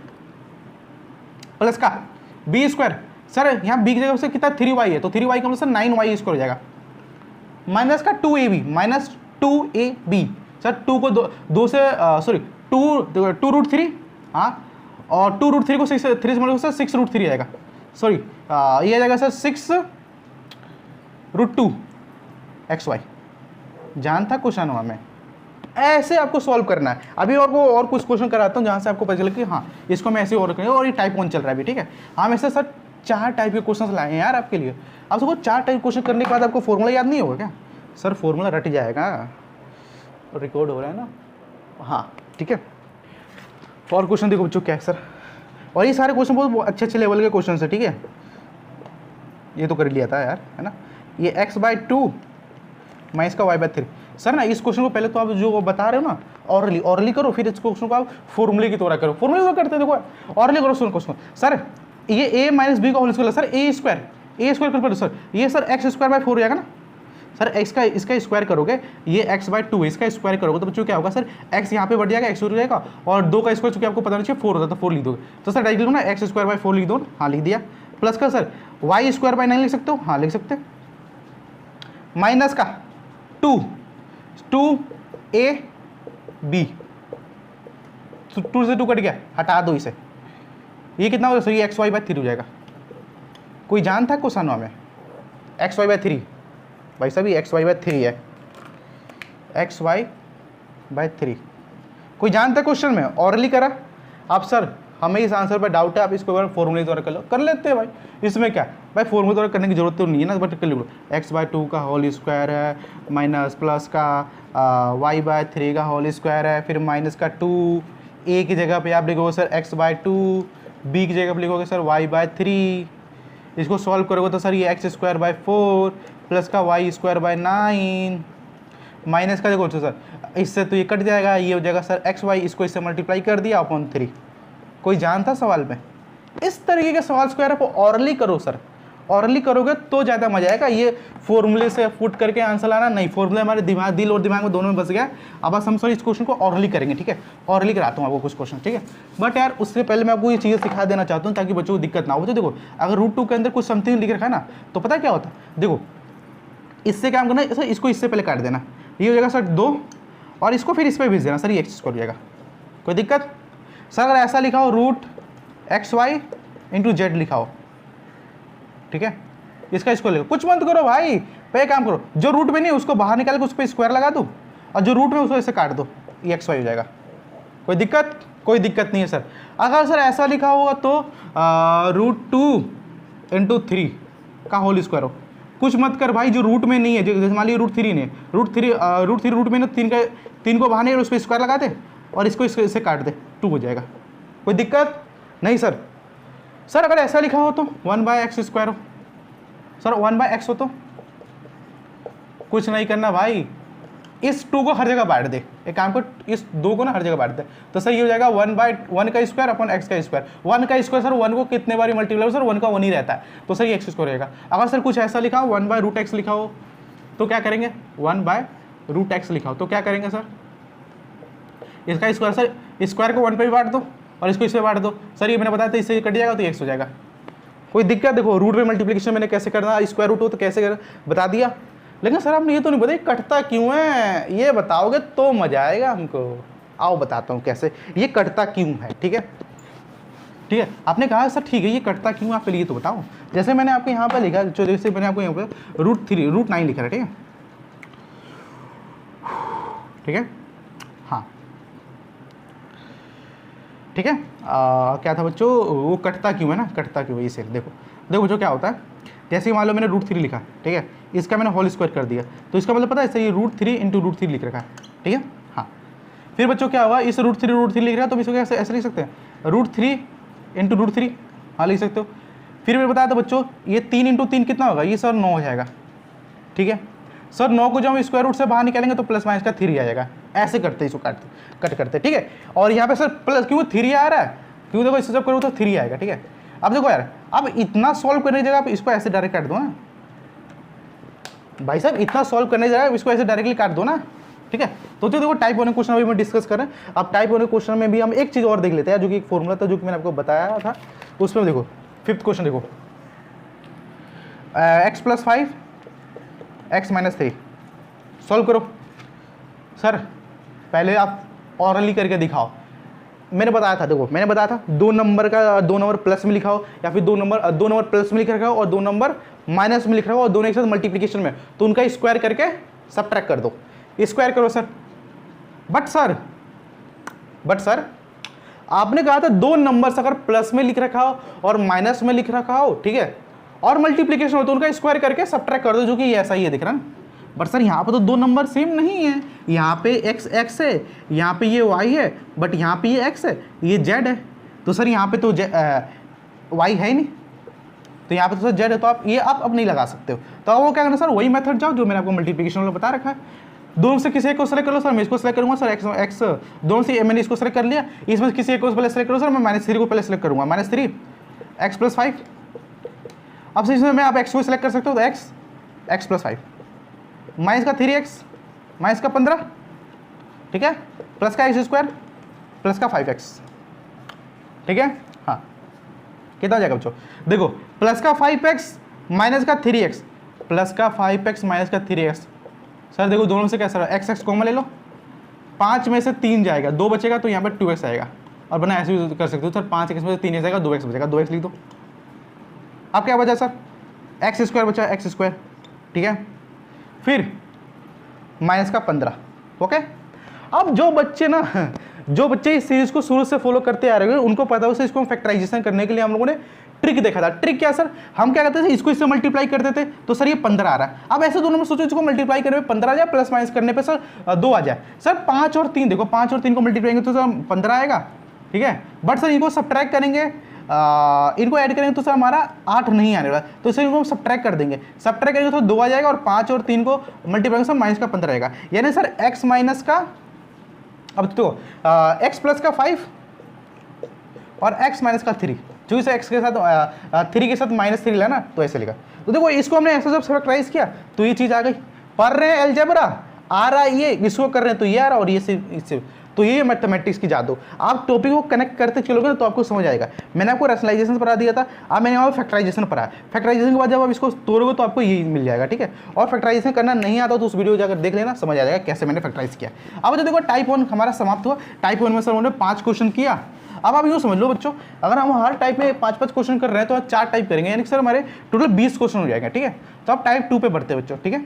S1: प्लस का b स्क्वायर सर यहाँ b की जगह से कितना 3y है तो 3y का मतलब सर 9y स्क्वायर हो जाएगा, माइनस का 2ab सर 2 को दो से सॉरी 2 रूट 3, हाँ और 2 रूट 3 को 6 से मल्टीप्लाई सर 6 रूट 3 आएगा, सॉरी ये आ जाएगा सर 6 रूट 2 xy। जानता क्वेश्चन हुआ मैं, ऐसे आपको सॉल्व करना है। अभी और कुछ क्वेश्चन कराता हूँ जहाँ से आपको पता चले कि हाँ इसको मैं ऐसे और करेंगे, और ये टाइप 1 चल रहा है अभी, ठीक है। हम ऐसे सर 4 टाइप के क्वेश्चन लाए हैं यार आपके लिए। अब सबको 4 टाइप क्वेश्चन करने के बाद आपको फॉर्मूला याद नहीं होगा क्या? सर फॉर्मूला रट जाएगा, रिकॉर्ड हो रहा है ना, हाँ ठीक है। और क्वेश्चन देखो बच्चों क्या है सर, और ये सारे क्वेश्चन बहुत अच्छे लेवल के क्वेश्चन है, ठीक है। ये तो कर लिया था यार, है ना। ये x/2 माइनस का y/3 सर ना, इस क्वेश्चन को पहले तो आप जो बता रहे हो ना ऑरली करो, फिर इस क्वेश्चन को आप फॉर्मूले की तरह करो। फॉर्मूले तो करते हैं, देखो ऑरली करो सुन क्वेश्चन। सर ये a माइनस बी का whole square, sir a square कर सर, ये सर x² 4 हो जाएगा ना सर, x का इसका स्क्वायर करोगे, ये x/2 इसका स्क्वायर करोगे तो बच्चों क्या होगा सर, x यहाँ पे बढ़ जाएगा, x हो जाएगा, और 2 का स्क्वायर चूंकि आपको पता नहीं चाहिए 4 होता है तो 4 लिख दोगे, तो सर डायरेक्ट लिखो ना x² 4 लिख दो, हाँ लिख दिया। प्लस का सर y² 9 लिख सकते हो, हाँ लिख सकते, माइनस का 2ab 2 से 2 कट गया, हटा दो इसे, ये कितना होगा सर, ये xy/3 हो जाएगा। कोई जानता है क्वेश्चन में xy/3 भाई साहब, ये xy/3 है, xy/3 कोई जानता है क्वेश्चन में ऑरली करा आप? सर हमें इस आंसर पर डाउट है, आप इसको बार फॉर्मूले द्वारा कर लो, कर लेते हैं भाई, इसमें क्या भाई, फॉर्मूले द्वारा करने की जरूरत तो नहीं है ना, बट कर लो। x/2 का होल स्क्वायर है, माइनस प्लस का y/3 का होल स्क्वायर है, फिर माइनस का 2, a की जगह पे आप लिखोगे सर x/2, b की जगह पे लिखोगे सर y/3, इसको सॉल्व करोगे तो सर ये x² 4 प्लस का y² 9, माइनस का देखो सर इससे तो ये कट जाएगा, ये हो जाएगा सर xy, इसको इससे मल्टीप्लाई कर दिया अपॉन 3। कोई जानता सवाल में? इस तरीके के सवाल को यार आप ऑरली करो सर, ऑरली करोगे तो ज़्यादा मजा आएगा। ये फॉर्मूले से फुट करके आंसर लाना नहीं, फॉर्मूले हमारे दिल और दिमाग में दोनों में बस गया। अब बस हम सर इस क्वेश्चन को ऑरली करेंगे, ठीक है, ऑरली कराता हूँ आपको कुछ क्वेश्चन, ठीक है। बट यार उससे पहले मैं आपको ये चीज़ें सिखा देना चाहता हूँ ताकि बच्चों को दिक्कत ना हो। तो देखो अगर √2 के अंदर कुछ समथिंग लिख रखा है ना, तो पता क्या होता है, देखो इससे क्या करना है सर, इसको इससे पहले काट देना, ये हो जाएगा सर 2, और इसको फिर इस पर भेज देना सर, ये x² हो जाएगा। कोई दिक्कत? सर अगर ऐसा लिखा हो √xy × z लिखा हो, ठीक है, इसका इसको लिखो, कुछ मत करो भाई, पे काम करो, जो रूट में नहीं उसको बाहर निकाल के उस पर स्क्वायर लगा दो, और जो रूट में उसको ऐसे काट दो, ये xy हो जाएगा। कोई दिक्कत? कोई दिक्कत नहीं है सर। अगर सर ऐसा लिखा होगा तो √2 × 3 का होल स्क्वायर हो, कुछ मत कर भाई, जो रूट में नहीं है, जैसे मान लीजिए √3 नहीं, √3 रूट में ना 3 को बाहर नहीं, उस पर स्क्वायर लगा दे और इसको इससे काट दे, 2 हो जाएगा। कोई दिक्कत नहीं सर? सर अगर ऐसा लिखा हो तो 1/x² हो, सर 1/x हो तो कुछ नहीं करना भाई, इस 2 को हर जगह बांट दे, एक काम कर, इस 2 को ना हर जगह बांट दे, तो सर ये हो जाएगा 1/1 का स्क्वायर अपॉन x का स्क्वायर। 1 का स्क्वायर सर 1 को कितने बार मल्टीप्लाई, सर 1 का 1 ही रहता है, तो सर ये x² रहेगा। अगर सर कुछ ऐसा लिखा हो 1/√x लिखा हो तो क्या करेंगे, 1/√x लिखा हो तो क्या करेंगे सर, इसका स्क्वायर, सर स्क्वायर को 1 पे भी बांट दो और इसको इससे बांट दो, सर ये मैंने बताया था इससे कट जाएगा तो x हो जाएगा। कोई दिक्कत? देखो रूट पे मल्टीप्लिकेशन मैंने कैसे करना, स्क्वायर रूट हो तो कैसे कर बता दिया, लेकिन सर आपने ये तो नहीं बताया कटता क्यों है, ये बताओगे तो मजा आएगा हमको। आओ बताता हूँ कैसे ये कटता क्यों है। ठीक है ठीक है, आपने कहा सर ठीक है ये कटता क्यों, आप पहले ये तो बताओ। जैसे मैंने आपको यहाँ पर लिखा, जो जैसे मैंने आपको यहाँ पर √9 लिखा है, ठीक है ठीक है हाँ ठीक है। क्या था बच्चों, वो कटता क्यों है ना, कटता क्यों है इसे देखो। देखो बच्चों क्या होता है, जैसे मान लो मैंने √3 लिखा, ठीक है, इसका मैंने होल स्क्वायर कर दिया, तो इसका मतलब पता है, ये √3 × √3 लिख रखा है, ठीक है हाँ। फिर बच्चों क्या होगा, इस √3 लिख रहा है तो इसको कैसे ऐसे लिख सकते हैं, √3 × √3, हाँ लिख सकते हो। फिर मैंने बताया था बच्चों ये 3 × 3 कितना होगा, ये सर 9 हो जाएगा, ठीक है सर 9 को जब हम स्क्वायर रूट से बाहर निकालेंगे तो प्लस माइनस का 3 आ जाएगा, ऐसे करते इसको कट करते, ठीक है। और यहाँ पे सर प्लस क्यों 3 आ रहा है, क्यों देखो इससे जब करो तो 3 आएगा, ठीक है। अब देखो यार, अब इतना सॉल्व करने की जगह आप इसको ऐसे डायरेक्ट काट दो ना भाई साहब, इतना सॉल्व करने की जगह इसको ऐसे डायरेक्टली काट दो ना, ठीक है। तो देखो टाइप 1 क्वेश्चन अभी मैं डिस्कस कर रहे हैं। अब टाइप 1 क्वेश्चन में भी हम एक चीज़ और देख लेते हैं, जो कि एक फॉर्मूला था जो कि मैंने आपको बताया था, उसमें देखो 5th क्वेश्चन देखो, x + 5 x - 3 सॉल्व करो। सर पहले आप ऑरली करके दिखाओ, मैंने बताया था, देखो मैंने बताया था 2 नंबर प्लस में लिखा हो, या फिर 2 नंबर प्लस में लिख रखा हो और 2 नंबर माइनस में लिख रखा हो और दोनों एक साथ मल्टीप्लिकेशन में, तो उनका स्क्वायर करके सबट्रैक्ट कर दो, स्क्वायर करो सर। बट सर आपने कहा था 2 नंबर्स अगर प्लस में लिख रखा हो और माइनस में लिख रखा हो, ठीक है, और मल्टीप्लिकेशन हो तो उनका स्क्वायर करके सबट्रैक्ट कर दो, जो कि ये ऐसा ही है, दिख रहा ना। बट सर यहाँ पे तो 2 नंबर सेम नहीं है, यहाँ पे x है, यहाँ पे ये y है, बट यहाँ पे ये x है, ये z है, तो सर यहाँ पे तो y है ही नहीं, तो यहाँ पे तो सर z है, तो आप ये आप अब नहीं लगा सकते हो। तो अब वो क्या करना सर, वही मेथड जाओ जो मैंने आपको मल्टीप्लिकेशन वाला बता रखा है, दोनों से किसी एक को सेलेक्ट कर लो। सर मैं इसको सेलेक्ट करूँगा सर, x दोनों से मैंने इसको सेलेक्ट कर लिया, इसमें किसी एक को पहले सेलेक्ट करो सर, मैं -3 को पहले सेलेक्ट करूँगा, -3 x + 5। अब से इसमें मैं आप x को सेलेक्ट कर सकते हो, तो x + 5 माइनस का 3x माइनस का 15, ठीक है, प्लस का x² प्लस का 5x, ठीक है हाँ। कितना हो जाएगा बच्चों, देखो प्लस का 5x माइनस का 3x प्लस का 5x माइनस का 3x। सर देखो दोनों से कैसा रहा, x कॉमन ले लो, 5 में से 3 जाएगा, 2 बचेगा, तो यहाँ पर 2x आएगा, और बना ऐसे भी कर सकते हो सर, 5x में से 3x आएगा, 2x बचेगा, 2x लिख दो। अब क्या बचा सर, x² बचा, x², ठीक है, फिर माइनस का 15, ओके। अब जो बच्चे इस सीरीज को शुरू से फॉलो करते आ रहे हैं, उनको पता है इसको फैक्टराइजेशन करने के लिए हम लोगों ने ट्रिक देखा था। ट्रिक क्या सर, हम क्या करते थे, इसको इससे मल्टीप्लाई करते थे, तो सर ये 15 आ रहा है। अब ऐसे दोनों में सोचो, इसको मल्टीप्लाई करने पे 15 आ जाए, प्लस माइनस करने पे सर 2 आ जाए। सर 5 और 3 देखो, 5 और 3 को मल्टीप्लाई करेंगे तो सर 15 आएगा, ठीक है। बट सर इनको सब्ट्रैक्ट करेंगे, इनको ऐड करेंगे तो सर हमारा 8 नहीं आने वाला, तो इसे इनको हम सब्ट्रैक्ट कर देंगे, सब्ट्रैक्ट करेंगे तो 2 आ जाएगा, और 5 और 3 को मल्टीप्लाई सर माइनस का 15 आएगा, यानी सर x माइनस का, अब तो x प्लस का 5 और x माइनस का 3, जो इसे x के साथ 3 के साथ -3 लिया ना, तो ऐसे लिखा। तो देखो इसको हमने ऐसे जब फैक्टराइज किया तो ये चीज़ आ गई। पढ़ रहे हैं अलजेब्रा, आ रहा है ये, इसको कर रहे हैं तो ये आ रहा, और ये इससे, तो ये मैथमेटिक्स की जादू। आप टॉपिक को कनेक्ट करते चलोगे ना तो आपको समझ आएगा। मैंने आपको रैशनलाइजेशन पढ़ा दिया था, अब मैंने यहाँ फैक्टराइजेशन पढ़ा। फैक्टराइजेशन के बाद जब आप इसको तोड़ोगे तो आपको यही मिल जाएगा, ठीक है। और फैक्टराइजेशन करना नहीं आता तो उस वीडियो जाकर देख लेना, समझ आ जाएगा कैसे मैंने फैक्टराइज किया। अब जो देखो टाइप 1 हमारा समाप्त हुआ। टाइप 1 में सर उन्होंने 5 क्वेश्चन किया। अब आप यूँ समझ लो बच्चों, अगर हम हर टाइप में 5-5 क्वेश्चन कर रहे हैं तो 4 टाइप करेंगे, यानी कि सर हमारे टोटल 20 क्वेश्चन हो जाएगा, ठीक है। तो आप टाइप 2 पे बढ़ते हैं बच्चों, ठीक है।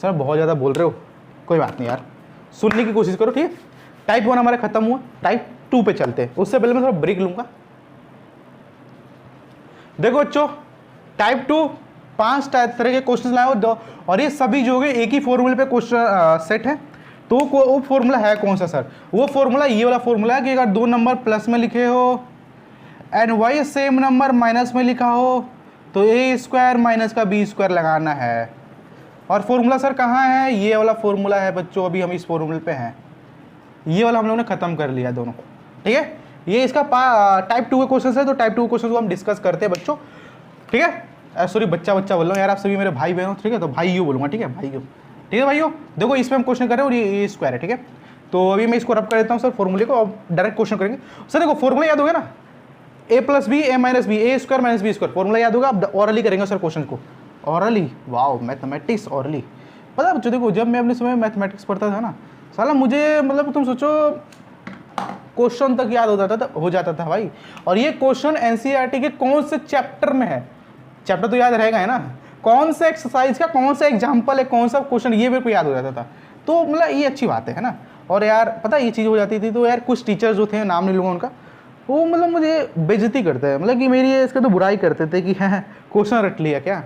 S1: सर बहुत ज़्यादा बोल रहे हो, कोई बात नहीं यार, सुनने की कोशिश करो, ठीक है। टाइप 1 हमारा खत्म हुआ, टाइप 2 पे चलते हैं। उससे पहले मैं थोड़ा ब्रेक लूंगा। देखो बच्चों, टाइप 2 5 तरह के क्वेश्चन लाए हो, और ये सभी जो है एक ही फॉर्मूले पे क्वेश्चन सेट है। तो वो फॉर्मूला है कौन सा सर, वो फॉर्मूला ये वाला फॉर्मूला है कि अगर 2 नंबर प्लस में लिखे हो and y same number minus में लिखा हो तो a² माइनस का b² लगाना है। और फॉर्मूला सर कहाँ है, ये वाला फॉर्मूला है बच्चों, अभी हम इस फॉर्मूले पे हैं, ये वाला हम लोगों ने खत्म कर लिया दोनों, ठीक है। ये इसका टाइप 2 के क्वेश्चन है, तो टाइप 2 के क्वेश्चन को हम डिस्कस करते हैं बच्चों, ठीक है। सॉरी बच्चा बोल रहा हूँ यार, आप सभी मेरे भाई बहनों, ठीक है, तो भाइयों बोलूँगा, ठीक है, भाइयों, ठीक है भाइयों। देखो इसमें हम क्वेश्चन कर रहे हैं और ये स्क्वायर है, ठीक है। तो अभी मैं इसको रब कर देता हूँ सर फॉर्मूले को, अब डायरेक्ट क्वेश्चन करेंगे। सर देखो फॉर्मूला याद हो गया ना, a plus B A minus B, a square minus b square, formula याद होगा। अब ऑरली करेंगे सर क्वेश्चन को, ऑरली। Wow mathematics orally. पता है देखो, जब मैं अपने समय मैथमेटिक्स पढ़ता था ना साला, मुझे मतलब तुम सोचो क्वेश्चन तक याद हो जाता था भाई। और ये क्वेश्चन एनसीईआरटी के कौन से चैप्टर में है, चैप्टर तो याद रहेगा है ना, कौन से एक्सरसाइज का कौन सा एग्जाम्पल है, कौन सा क्वेश्चन, ये मेरे को याद हो जाता था। तो मतलब ये अच्छी बात है ना। और यार पता ये चीज़ हो जाती थी तो यार कुछ टीचर जो थे, नाम नहीं लूँगा उनका, वो मतलब मुझे बेइज्जती करते हैं, मतलब कि मेरी इसका तो बुराई करते थे कि है क्वेश्चन रट लिया क्या।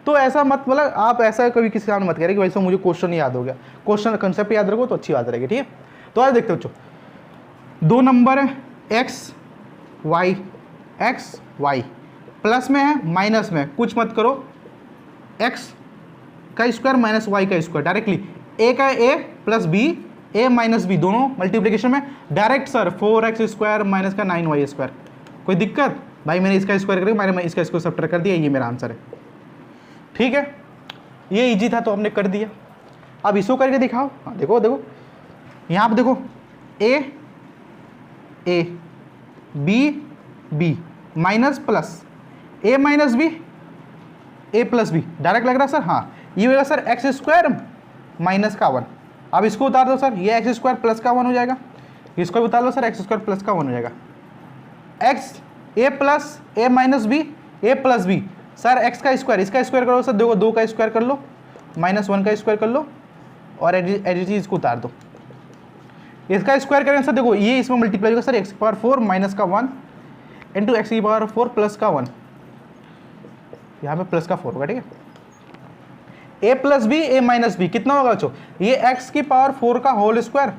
S1: तो ऐसा मत, मतलब आप ऐसा कभी किसी सामने मत करें कि वैसे मुझे क्वेश्चन नहीं याद हो गया। क्वेश्चन कंसेप्ट याद रखो तो अच्छी बात रहेगी, ठीक है। तो आज देखते बच्चों, दो नंबर है एक्स वाई, प्लस में है माइनस में, कुछ मत करो, एक्स का स्क्वायर माइनस वाई का स्क्वायर, डायरेक्टली ए का ए प्लस बी, ए माइनस बी दोनों मल्टीप्लिकेशन में direct sir 4x square minus का 9y स्क्वायर। कोई दिक्कत भाई, मैंने इसका स्क्वायर करके मैंने इसका स्क्वायर सब्ट्रैक्ट कर दिया, ये मेरा आंसर है, ठीक है। ये इजी था तो हमने कर दिया। अब इसको करके दिखाओ। हाँ देखो देखो यहाँ पे देखो, A B minus plus, A minus B A plus B, direct लग रहा है सर। हाँ ये होगा सर एक्स स्क्वायर माइनस का 1। अब इसको उतार दो सर, ये एक्स स्क्वायर प्लस का 1 हो जाएगा, इसको भी उतार लो सर, एक्स स्क्वायर प्लस का 1 हो जाएगा। X A plus A minus B A plus B, sir x का स्क्वायर, इसका स्क्वायर करो सर, देखो 2 का स्क्वायर कर लो, माइनस 1 का स्क्वायर कर लो, और एडिट इसको उतार दो। इसका स्क्वायर करें सर, देखो ये इसमें मल्टीप्लाई होगा सर, एक्स की पावर 4 माइनस का 1 इंटू एक्स की पावर 4 प्लस का 1, यहाँ पे प्लस का 4 होगा, ठीक है। ए प्लस बी ए माइनस बी कितना होगा बच्चों, ये एक्स की पावर 4 का होल स्क्वायर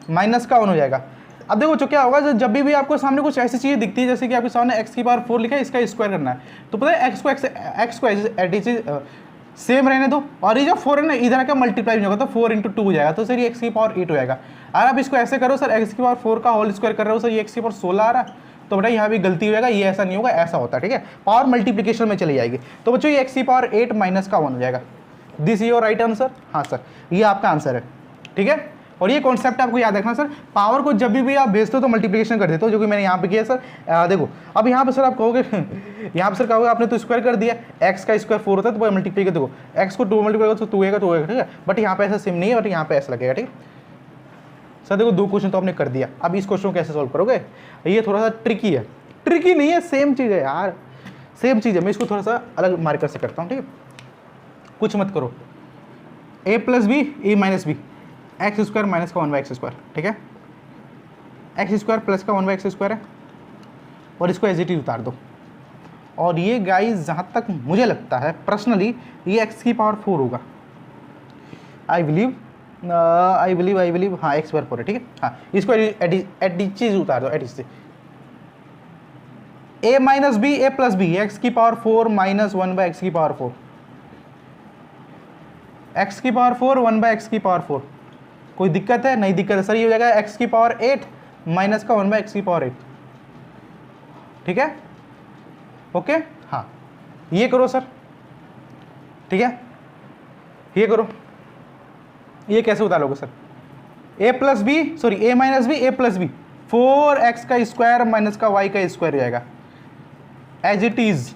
S1: माइनस का 1 हो जाएगा। अब देखो बच्चों क्या होगा, जब भी आपको सामने कुछ ऐसी चीज़ें दिखती है, जैसे कि आपके सामने एक्स की पावर 4 लिखा है, इसका स्क्वायर करना है, तो पता है एक्स को ऐसे सेम रहने दो, और ये जो 4 है ना इधर आकर मल्टीप्लाई नहीं होगा, तो 4 इंटू 2 हो जाएगा, तो सर ये एक्स की पावर 8 हो जाएगा। अगर आप इसको ऐसे करो सर, एक्स की पावर 4 का होल स्क्वायर कर रहे हो सर, ये एक्स की पावर 16 आ रहा है, तो बेटा यहाँ भी गलती हो जाएगा, ये ऐसा नहीं होगा, ऐसा होता है, ठीक है। पावर मल्टीप्लिकेशन में चली जाएगी, तो बच्चों ये एक्स की पावर 8 माइनस का 1 हो जाएगा। This is your right answer. हाँ सर ये आपका आंसर है, ठीक है। और ये कॉन्सेप्ट आपको याद रखना सर, पावर को जब भी आप भेजते हो तो मल्टीप्लिकेशन कर देते हो, जो कि मैंने यहाँ पे किया सर। देखो अब यहाँ पे सर आप कहोगे यहाँ पे सर कहोगे आपने तो स्क्वायर कर दिया, एक्स का स्क्वायर 4 होता है तो मल्टीप्लाई कर, देखो एक्स को 2 मल्टीप्लाई करो तो 2 आएगा, ठीक है। बट यहाँ पे ऐसा सेम नहीं है, बट यहाँ पे ऐसा लगेगा, ठीक है सर। देखो 2 क्वेश्चन तो आपने कर दिया, अब इस क्वेश्चन को कैसे सॉल्व करोगे, ये थोड़ा सा ट्रिकी है, ट्रिकी नहीं है, सेम चीज़ है यार, सेम चीज़ है। मैं इसको थोड़ा सा अलग मार्कर से करता हूँ, ठीक है। कुछ मत करो, a plus B A minus b, x square minus का 1/x स्क्वायर, ठीक है। एक्स स्क्वायर प्लस का 1/x स्क्वायर है, और इसको एज इट इज उतार दो। और ये गाइस जहाँ तक मुझे लगता है पर्सनली, ये एक्स की पावर 4 होगा, आई बिलीव हाँ एक्स पावर 4 है, ठीक है। हाँ इसको एडिट चीज उतार दो, एडिट से ए माइनस बी ए प्लस बी, एक्स की पावर 4 माइनस 1/x की पावर 4, एक्स की पावर 4 1/x की पावर 4। कोई दिक्कत है? नहीं दिक्कत है सर, ये हो जाएगा एक्स की पावर 8 माइनस का 1/x की पावर 8, ठीक है ओके। हाँ ये करो सर, ठीक है ये करो। ये कैसे उतारोगे sir, A plus B sorry A minus B A plus B, 4x का स्क्वायर माइनस का y का स्क्वायर हो जाएगा, as it is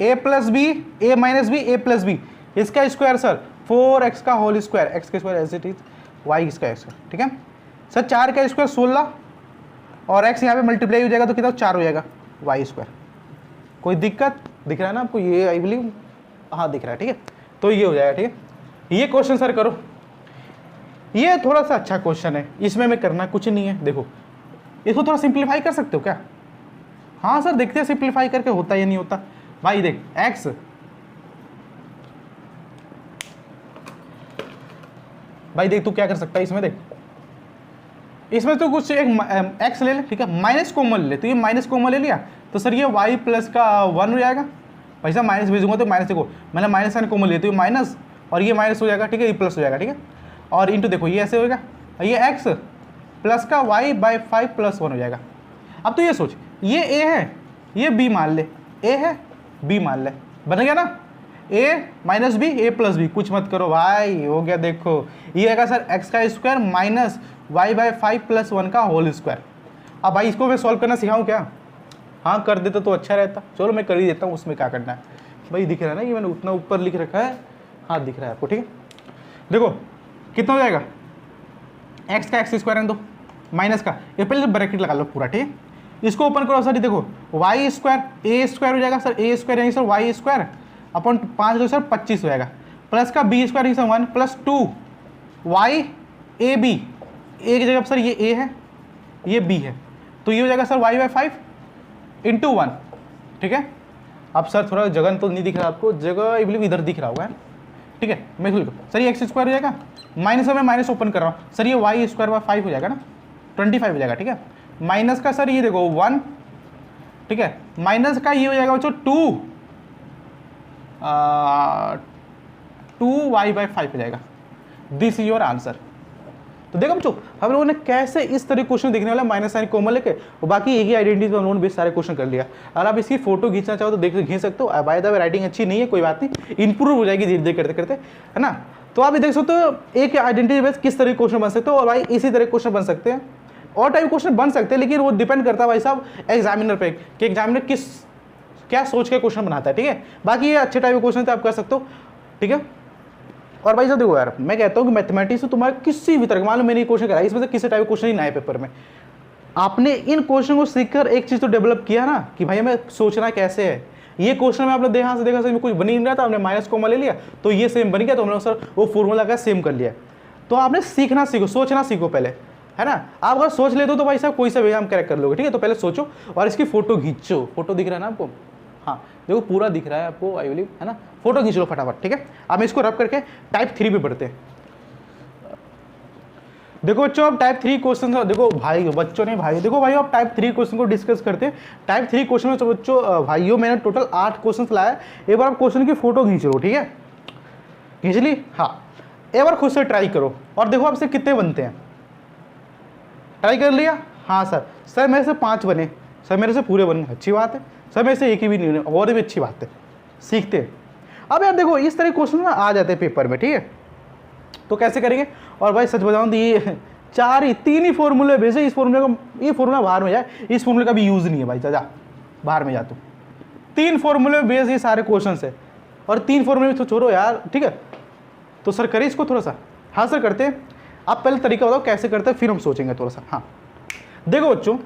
S1: A plus B A minus B A plus B, इसका स्क्वायर सर 4x का होल स्क्वायर, एक्स का square as it is y का स्क्वायर, ठीक है सर। 4 का स्क्वायर 16 और x यहाँ पे मल्टीप्लाई हो जाएगा तो कितना 4 हो जाएगा y स्क्वायर। कोई दिक्कत दिख रहा है ना आपको, ये आई बिलीव हाँ दिख रहा है, ठीक है। तो ये हो जाएगा, ठीक है। ये क्वेश्चन सर करो, ये थोड़ा सा अच्छा क्वेश्चन है, इसमें मैं करना कुछ नहीं है। देखो इसको थोड़ा सिंप्लीफाई कर सकते हो क्या? हाँ सर देखते हैं सिंप्लीफाई करके होता या नहीं होता। भाई देख x, भाई देख तू क्या कर सकता है इसमें, देख इसमें तो कुछ एक x ले ले, ठीक है, माइनस कॉमन ले, तो ये माइनस कॉमन ले लिया तो सर ये y प्लस का 1 हो जाएगा। भाई साहब माइनस भेजूंगा तो माइनस, देखो मैंने माइनस का कॉमन लिया तो ये माइनस और ये माइनस हो जाएगा, ठीक है, ये प्लस हो जाएगा, ठीक है। और इंटू देखो ये ऐसे होगा, ये x प्लस का y/5 प्लस 1 हो जाएगा। अब तो ये सोच, ये a है ये b मान ले, a है b मान ले, बन गया ना, a minus B A plus B, कुछ मत करो भाई हो गया। देखो ये आएगा सर x का स्क्वायर माइनस y/5 प्लस 1 का होल स्क्वायर, अब भाई इसको मैं सॉल्व करना सिखाऊं क्या? हाँ कर देता तो अच्छा रहता, चलो मैं कर ही देता हूँ, उसमें क्या करना है भाई। दिख रहा है ना ये मैंने उतना ऊपर लिख रखा है, हाँ दिख रहा है आपको, ठीक है। देखो कितना हो जाएगा, एक्स का एक्स स्क्वायर है दो, माइनस का ये पहले ब्रैकेट लगा लो पूरा, ठीक है। इसको ओपन करो सर, देखो वाई स्क्वायर ए स्क्वायर हो जाएगा सर, ए स्क्वायर यानी सर वाई स्क्वायर अपन 5 दो सर 25 हो जाएगा, प्लस का बी स्क्वायर यानी sir 1 plus 2 y a B, a की जगह पर सर ये ए है ये बी है, तो ये हो जाएगा सर वाई बाई 5 इंटू 1, ठीक है। अब सर थोड़ा जगह तो नहीं दिख रहा आपको, जगह आई बिलीव इधर दिख रहा होगा, ठीक है। मैं लिखो सर ये एक्स स्क्वायर हो जाएगा, माइनस में माइनस ओपन कर रहा हूँ सर, ये वाई स्क्वायर बाई 5 हो जाएगा ना, 25 हो जाएगा, ठीक है। माइनस का सर ये देखो 1, ठीक है, माइनस का ये हो जाएगा बच्चों 2y/5 हो जाएगा। This is your answer. तो देखो बच्चों हम लोगों ने कैसे इस तरह क्वेश्चन देखने वाला माइनस साइन कॉमन लेके, और बाकी एक ही आइडेंटिटी पे हम लोगों ने सारे क्वेश्चन कर लिया। अगर आप इसकी फोटो खींचना चाहो तो देख खींच सकते हो। बाय द वे राइटिंग अच्छी नहीं है, कोई बात नहीं, इंप्रूव हो जाएगी धीरे धीरे करते करते, है ना। तो आप ये देख सकते हो एक आइडेंटिटी बेस किस तरह क्वेश्चन बन सकते हो, और भाई इसी तरह क्वेश्चन बन सकते हैं, और टाइप क्वेश्चन बन सकते हैं, लेकिन वो डिपेंड करता है भाई साहब एग्जामिनर पे कि एग्जामिनर किस क्या सोच के क्वेश्चन बनाता है, ठीक है। बाकी ये अच्छे टाइप के क्वेश्चन आप कर सकते हो, ठीक है। और भाई साहब देखो यार, मैं कहता हूँ कि मैथमेटिक्स में तुम्हारा किसी भी तरह, मान लो मैंने क्वेश्चन कराया, इसमें से किसी टाइप का क्वेश्चन ही ना है पेपर में, आपने इन क्वेश्चन को सीखकर एक चीज़ तो डेवलप किया ना कि भाई हमें सोचना कैसे है। ये क्वेश्चन में आपने देखा से देखा सर कुछ बन ही नहीं रहा था, हमने माइनस कॉमा ले लिया तो ये सेम बन गया, तो हमने सर वो फॉर्मूला का सेम कर लिया। तो आपने सीखना सीखो, सोचना सीखो पहले, है ना। आप अगर सोच लेते हो तो भाई साहब कोई सा भी एग्जाम क्रैक कर लोगे, ठीक है। तो पहले सोचो और इसकी फोटो खींचो, फोटो दिख रहा है ना आपको, हाँ देखो पूरा दिख रहा है आपको आई बिलीव, है ना। फोटो खींच लो फटाफट, ठीक है। अब इसको रब करके टाइप 3 पे बढ़ते हैं। देखो बच्चों अब टाइप 3 क्वेश्चन, देखो भाई बच्चों ने भाई देखो भाई अब टाइप 3 क्वेश्चन को डिस्कस करते हैं। टाइप 3 क्वेश्चन में तो बच्चों भाइयों मैंने टोटल 8 क्वेश्चन लाया। एक बार आप क्वेश्चन की फोटो खींच लो, ठीक है, खींच ली, हाँ एक बार खुद से ट्राई करो और देखो आपसे कितने बनते हैं। ट्राई कर लिया, हाँ सर मेरे से 5 बने, सर मेरे से पूरे बने, अच्छी बात है। सर मेरे से एक ही भी नहीं बने, और भी अच्छी बात है, सीखते हैं। अब यार देखो इस तरह क्वेश्चन ना आ जाते हैं पेपर में, ठीक है। तो कैसे करेंगे, और भाई सच बताऊं तो ये 3 ही फॉर्मूले भेजे, इस फॉर्मूले को, ये फॉर्मूला बाहर में जाए, इस फॉर्मूले का भी यूज़ नहीं है भाई, जा बाहर में जा तू। 3 फॉर्मूले बेस ये सारे क्वेश्चन है, और 3 फॉर्मूले तो छोड़ो यार, ठीक है। तो सर करें इसको थोड़ा सा, हाँ सर करते हैं। आप पहले तरीका बताओ कैसे करते हैं, फिर हम सोचेंगे थोड़ा सा। हाँ देखो बच्चों,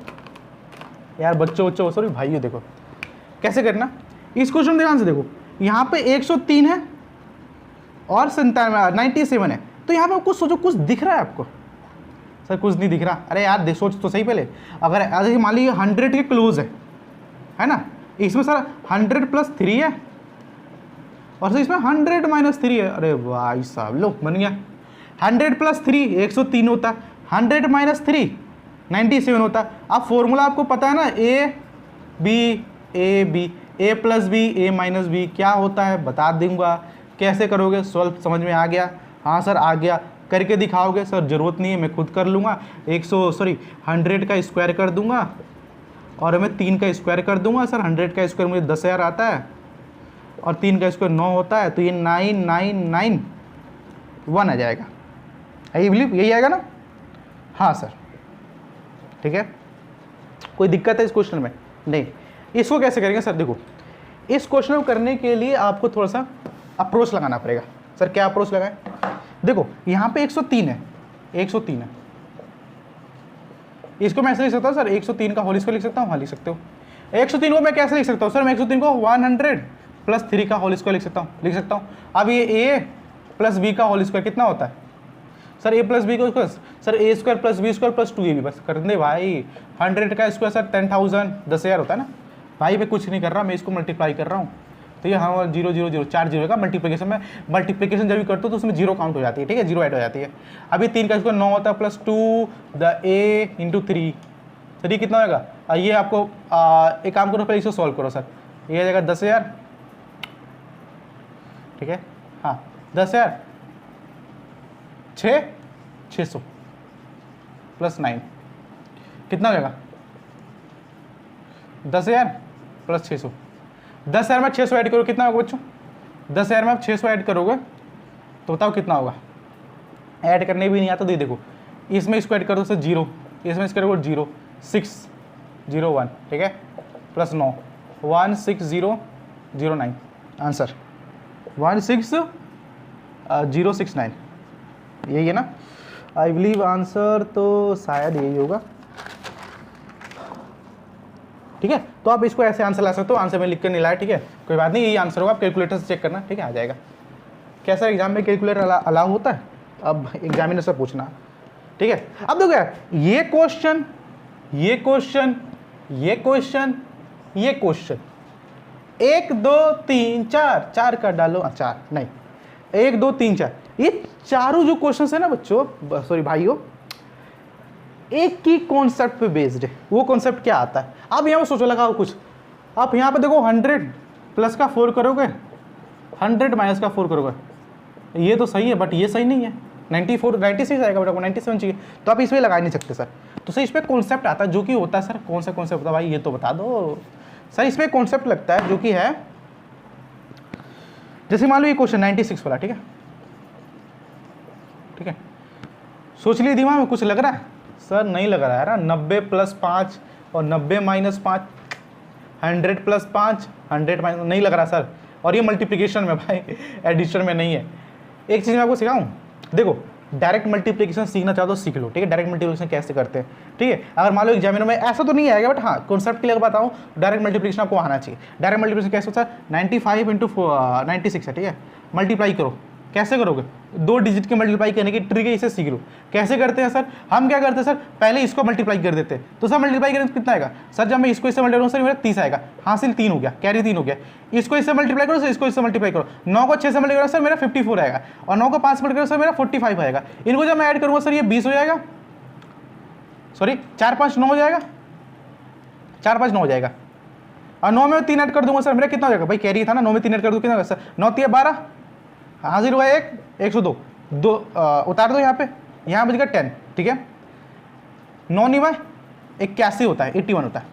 S1: यार बच्चों सॉरी भाइयों, देखो कैसे करना। इस क्वेश्चन ध्यान से देखो, यहाँ पे 103 है और 97 है, तो यहाँ पे कुछ सोचो, कुछ दिख रहा है आपको? सर कुछ नहीं दिख रहा। अरे यार सोच तो सही पहले, अगर मान लीजिए 100 के क्लोज है ना, इसमें सर 100 प्लस 3 है, और सर इसमें 100 माइनस 3 है। अरे भाई साहब लो बन गया, 100 प्लस 3 103 होता है, 100 माइनस 3 97 होता है। अब फॉर्मूला आपको पता है ना, a plus B A minus B क्या होता है बता दूंगा। कैसे करोगे सॉल्व, समझ में आ गया? हाँ सर आ गया। करके दिखाओगे? सर ज़रूरत नहीं है, मैं खुद कर लूँगा। 100 का स्क्वायर कर दूंगा और मैं 3 का स्क्वायर कर दूंगा। सर 100 का स्क्वायर मुझे 10,000 आता है और 3 का स्क्वायर 9 होता है, तो ये 9991 आ जाएगा। आई बिलीव यही आएगा ना? हाँ सर ठीक है। कोई दिक्कत है इस क्वेश्चन में? नहीं। इसको कैसे करेंगे सर? देखो इस क्वेश्चन को करने के लिए आपको थोड़ा सा अप्रोच लगाना पड़ेगा। सर क्या अप्रोच लगाएं? देखो यहाँ पे 103 है, 103 है, इसको मैं ऐसे लिख सकता हूँ सर 103 का होल स्क्वायर लिख सकता हूँ। हाँ लिख सकते हो। 103 को मैं कैसे लिख सकता हूँ? सर मैं 103 को 100 प्लस 3 का होल स्क्वायर लिख सकता हूँ। अब ये ए प्लस बी का होल स्क्वायर कितना होता है? सर ए प्लस बी का square, sir a square plus b square plus 2ab, बस कर दे भाई। 100 का स्क्वायर सर 10,000 10,000 होता है ना भाई। मैं कुछ नहीं कर रहा, मैं इसको मल्टीप्लाई कर रहा हूँ। तो ये हाँ 0 0 0 4 जीरो का मल्टीप्लिकेशन में, मल्टीप्लिकेशन जब भी करते हो तो उसमें 0 काउंट हो जाती है, ठीक है, 0 ऐड हो जाती है। अभी 3 का स्क्वायर 9 होता है plus 2 the A into 3, sir ये कितना होगा? ये आपको एक काम करो, पहले इसको सॉल्व करो सर। ये आ जाएगा 10,000, ठीक है, हाँ 10,000 600 प्लस 9 कितना हो जाएगा? 10,000 प्लस 600। 10,000 में 600 ऐड करो कितना होगा बच्चों? 10,000 में आप 600 ऐड करोगे तो बताओ कितना होगा? ऐड करने भी नहीं आता तो ये देखो, इसमें इसको ऐड कर दो सर 0, इसमें इसको ऐड करो 0, 1601, ठीक है, प्लस 9 16009, आंसर 16069, यही है ना? आई बिलीव आंसर तो शायद यही होगा, ठीक है। तो आप इसको ऐसे आंसर ला सकते हो, आंसर में लिख कर नहीं लाया, ठीक है, कोई बात नहीं, यही आंसर होगा, आप कैलकुलेटर से चेक करना, ठीक है, आ जाएगा। कैसा एग्जाम में कैलकुलेटर अलाउ होता है, अब एग्जामिनर से पूछना, ठीक है। अब देखो ये क्वेश्चन, ये क्वेश्चन, ये क्वेश्चन, ये क्वेश्चन, 1 2 3 4, 4 का डालो, 4 नहीं, 1 2 3 4, ये चारों जो क्वेश्चन है ना बच्चों, सॉरी भाइयों, एक ही कॉन्सेप्ट पे बेस्ड है। वो कॉन्सेप्ट क्या आता है, आप यहाँ पे सोचो, लगाओ कुछ, आप यहाँ पे देखो 100 प्लस का 4 करोगे, 100 माइनस का 4 करोगे, ये तो सही है बट ये सही नहीं है, 94 96 आएगा बेटा, 97 चाहिए, तो आप इसमें लगा नहीं सकते सर। तो सर इसमें कॉन्सेप्ट आता है जो कि होता है, सर कौन सा कॉन्सेप्ट होता है भाई, ये तो बता दो सर। इसमें कॉन्सेप्ट लगता है जो कि है, जैसे मान लो ये क्वेश्चन 96 वाला, ठीक है, ठीक है, सोच लिए दिमाग में कुछ लग रहा है सर? नहीं लग रहा है ना, 90 प्लस 5 और 90 माइनस 5, 100 प्लस 5, 100 माइनस, नहीं लग रहा सर। और ये मल्टीप्लिकेशन में भाई, एडिशन में नहीं है। एक चीज़ मैं आपको सिखाऊं, देखो डायरेक्ट मल्टीप्लिकेशन सीखना चाहो तो सीख लो, ठीक है, डायरेक्ट मल्टीप्लिकेशन कैसे करते हैं, ठीक है। अगर मान लो एग्जामिनर में ऐसा तो नहीं आएगा, बट हाँ कॉन्सेप्ट के लिए बताऊँ, डायरेक्ट मल्टीप्लिकेशन आपको आना चाहिए। डायरेक्ट मल्टीप्लिकेशन कैसे होता है, 95 इंटू 96 है, ठीक है, मल्टीप्लाई करो, कैसे करोगे, 2 डिजिट के मल्टीप्लाई करने की ट्रिक है, इसे सीख लो। कैसे करते हैं सर, हम क्या करते हैं सर, पहले इसको मल्टीप्लाई कर देते हैं, तो सर मल्टीप्लाई करें तो कितना आएगा सर, जब मैं इसको इससे मल्टीप्लाई करूँ सर मेरा 30 आएगा, हासिल 3 हो गया, कैरी 3 हो गया, इसको इससे मल्टीप्लाई करो सर, इसको इससे मल्टीप्लाई करो, 9 को 6 से मल्टीप्लाई करो सर मेरा 54 आएगा, और 9 को 5 से मल्टीप्लाई करो सर मेरा 45 आएगा। इनको जब मैं ऐड करूँगा सर ये 20 हो जाएगा, सॉरी 4 5 9 हो जाएगा, 4 5 9 हो जाएगा, और 9 में 3 ऐड कर दूंगा सर मेरा कितना हो जाएगा भाई, कैरी था ना, 9 में 3 ऐड कर दूँ कितना होगा सर, 9 3 12, हाजिर हुआ 1 102, 2 उतार दो यहाँ पे, यहाँ बच गया 10, ठीक है, 9 नहीं भाई 81 होता है, 81 होता है,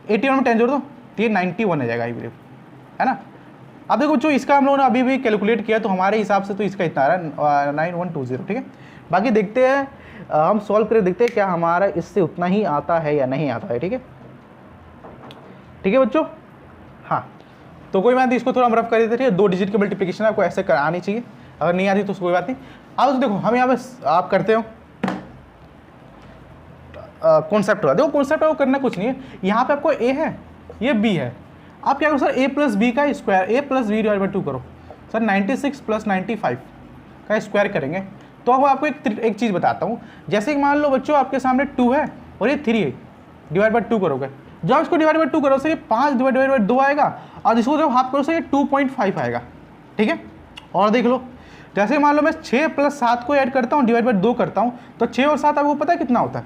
S1: 81 में 10 जोड़ दो तो ये 91 आ जाएगा, आई बिलीव, है ना। अब देखो जो इसका हम लोगों ने अभी भी कैलकुलेट किया तो हमारे हिसाब से तो इसका इतना आ रहा है 9120, ठीक है। बाकी देखते हैं, हम सॉल्व करके देखते हैं क्या हमारा इससे उतना ही आता है या नहीं आता है, ठीक है, ठीक है बच्चों। हाँ तो कोई बात नहीं, इसको थोड़ा हम रफ कर देते, ठीक है, 2 डिजिट की मल्टीप्लिकेशन आपको ऐसे आनी चाहिए, अगर नहीं आती तो कोई बात नहीं। अब तो देखो हम यहाँ पे आप करते हो कॉन्सेप्ट हुआ, देखो कॉन्सेप्ट वो करना कुछ नहीं है, यहाँ पे आपको ए है, ये बी है, आप क्या करो सर ए प्लस बी का square, A plus B divide by 2 करो सर, 96 प्लस 95 का स्क्वायर करेंगे तो अब आपको एक चीज़ बताता हूँ। जैसे कि मान लो बच्चों आपके सामने 2 है और ये 3 है, डिवाइड बाई 2 करोगे, जब इसको डिवाइड बाई 2 करो सर ये 5 डिवाइड बाई 2 आएगा, और इसको जब हाफ करो सर ये 2.5 आएगा, ठीक है। और देख लो जैसे मान लो मैं 6 प्लस 7 को ऐड करता हूँ, डिवाइड बाई 2 करता हूँ, तो 6 और 7 आपको पता है कितना होता है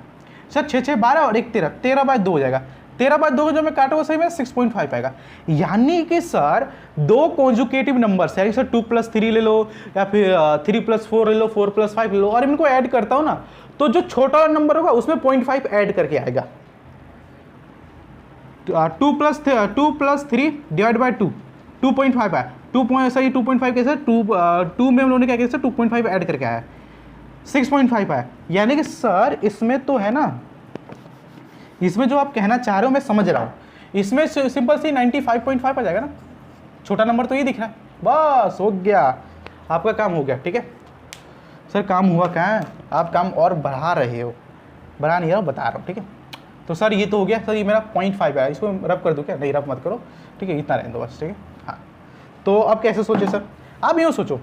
S1: सर, 6 6 12 और 1 13, 13 बाई 2 हो जाएगा, 13 बाई 2 को जब मैं काटूंगा सही में 6.5 आएगा। यानी कि सर 2 कॉन्जुकेटिव नंबर्स है, सर 2 प्लस 3 ले लो या फिर 3 प्लस 4 ले लो, 4 प्लस 5 ले लो, और इनको ऐड करता हूँ ना तो जो छोटा नंबर होगा उसमें 0.5 ऐड करके आएगा। 2 प्लस 3 डिवाइड बाई 2, 2.5 आया, 2.5 कैसे 2 में हम लोगों ने क्या किया सर 2.5 ऐड करके आया, 6.5 आया। यानी कि सर इसमें तो है ना, इसमें जो आप कहना चाह रहे हो मैं समझ रहा हूँ, इसमें सिंपल सी 95.5 आ जाएगा ना, छोटा नंबर तो ये दिख रहा है, बस हो गया, आपका काम हो गया, ठीक है। सर काम हुआ क्या है, आप काम और बढ़ा रहे हो, बढ़ा नहीं रहा बता रहा हूँ, ठीक है। तो सर ये तो हो गया सर, ये मेरा 0.5 है, इसको रब कर दूँ क्या, नहीं रब मत करो, ठीक है, इतना रहने दो बस, ठीक है। हाँ तो अब कैसे सोचे सर, अब यूँ सोचो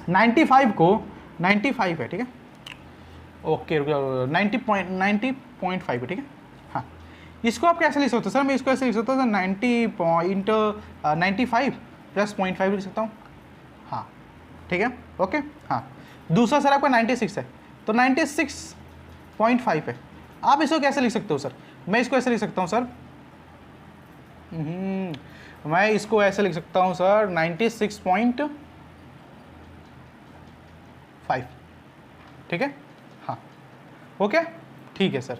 S1: 95 को 95 है, ठीक है, ओके 90.5 है, ठीक है। हाँ इसको आप कैसे लिख सकते हो सर, मैं इसको ऐसे लिख सकता हूँ सर 90.95 प्लस 0.5 लिख सकता हूँ, हाँ ठीक है, ओके। हाँ दूसरा सर आपका 96 है तो 96.5 है, आप इसको कैसे लिख सकते हो सर, मैं इसको ऐसे लिख सकता हूँ सर, मैं इसको ऐसे लिख सकता हूँ सर 96.5, ठीक है। हाँ ओके ठीक है सर,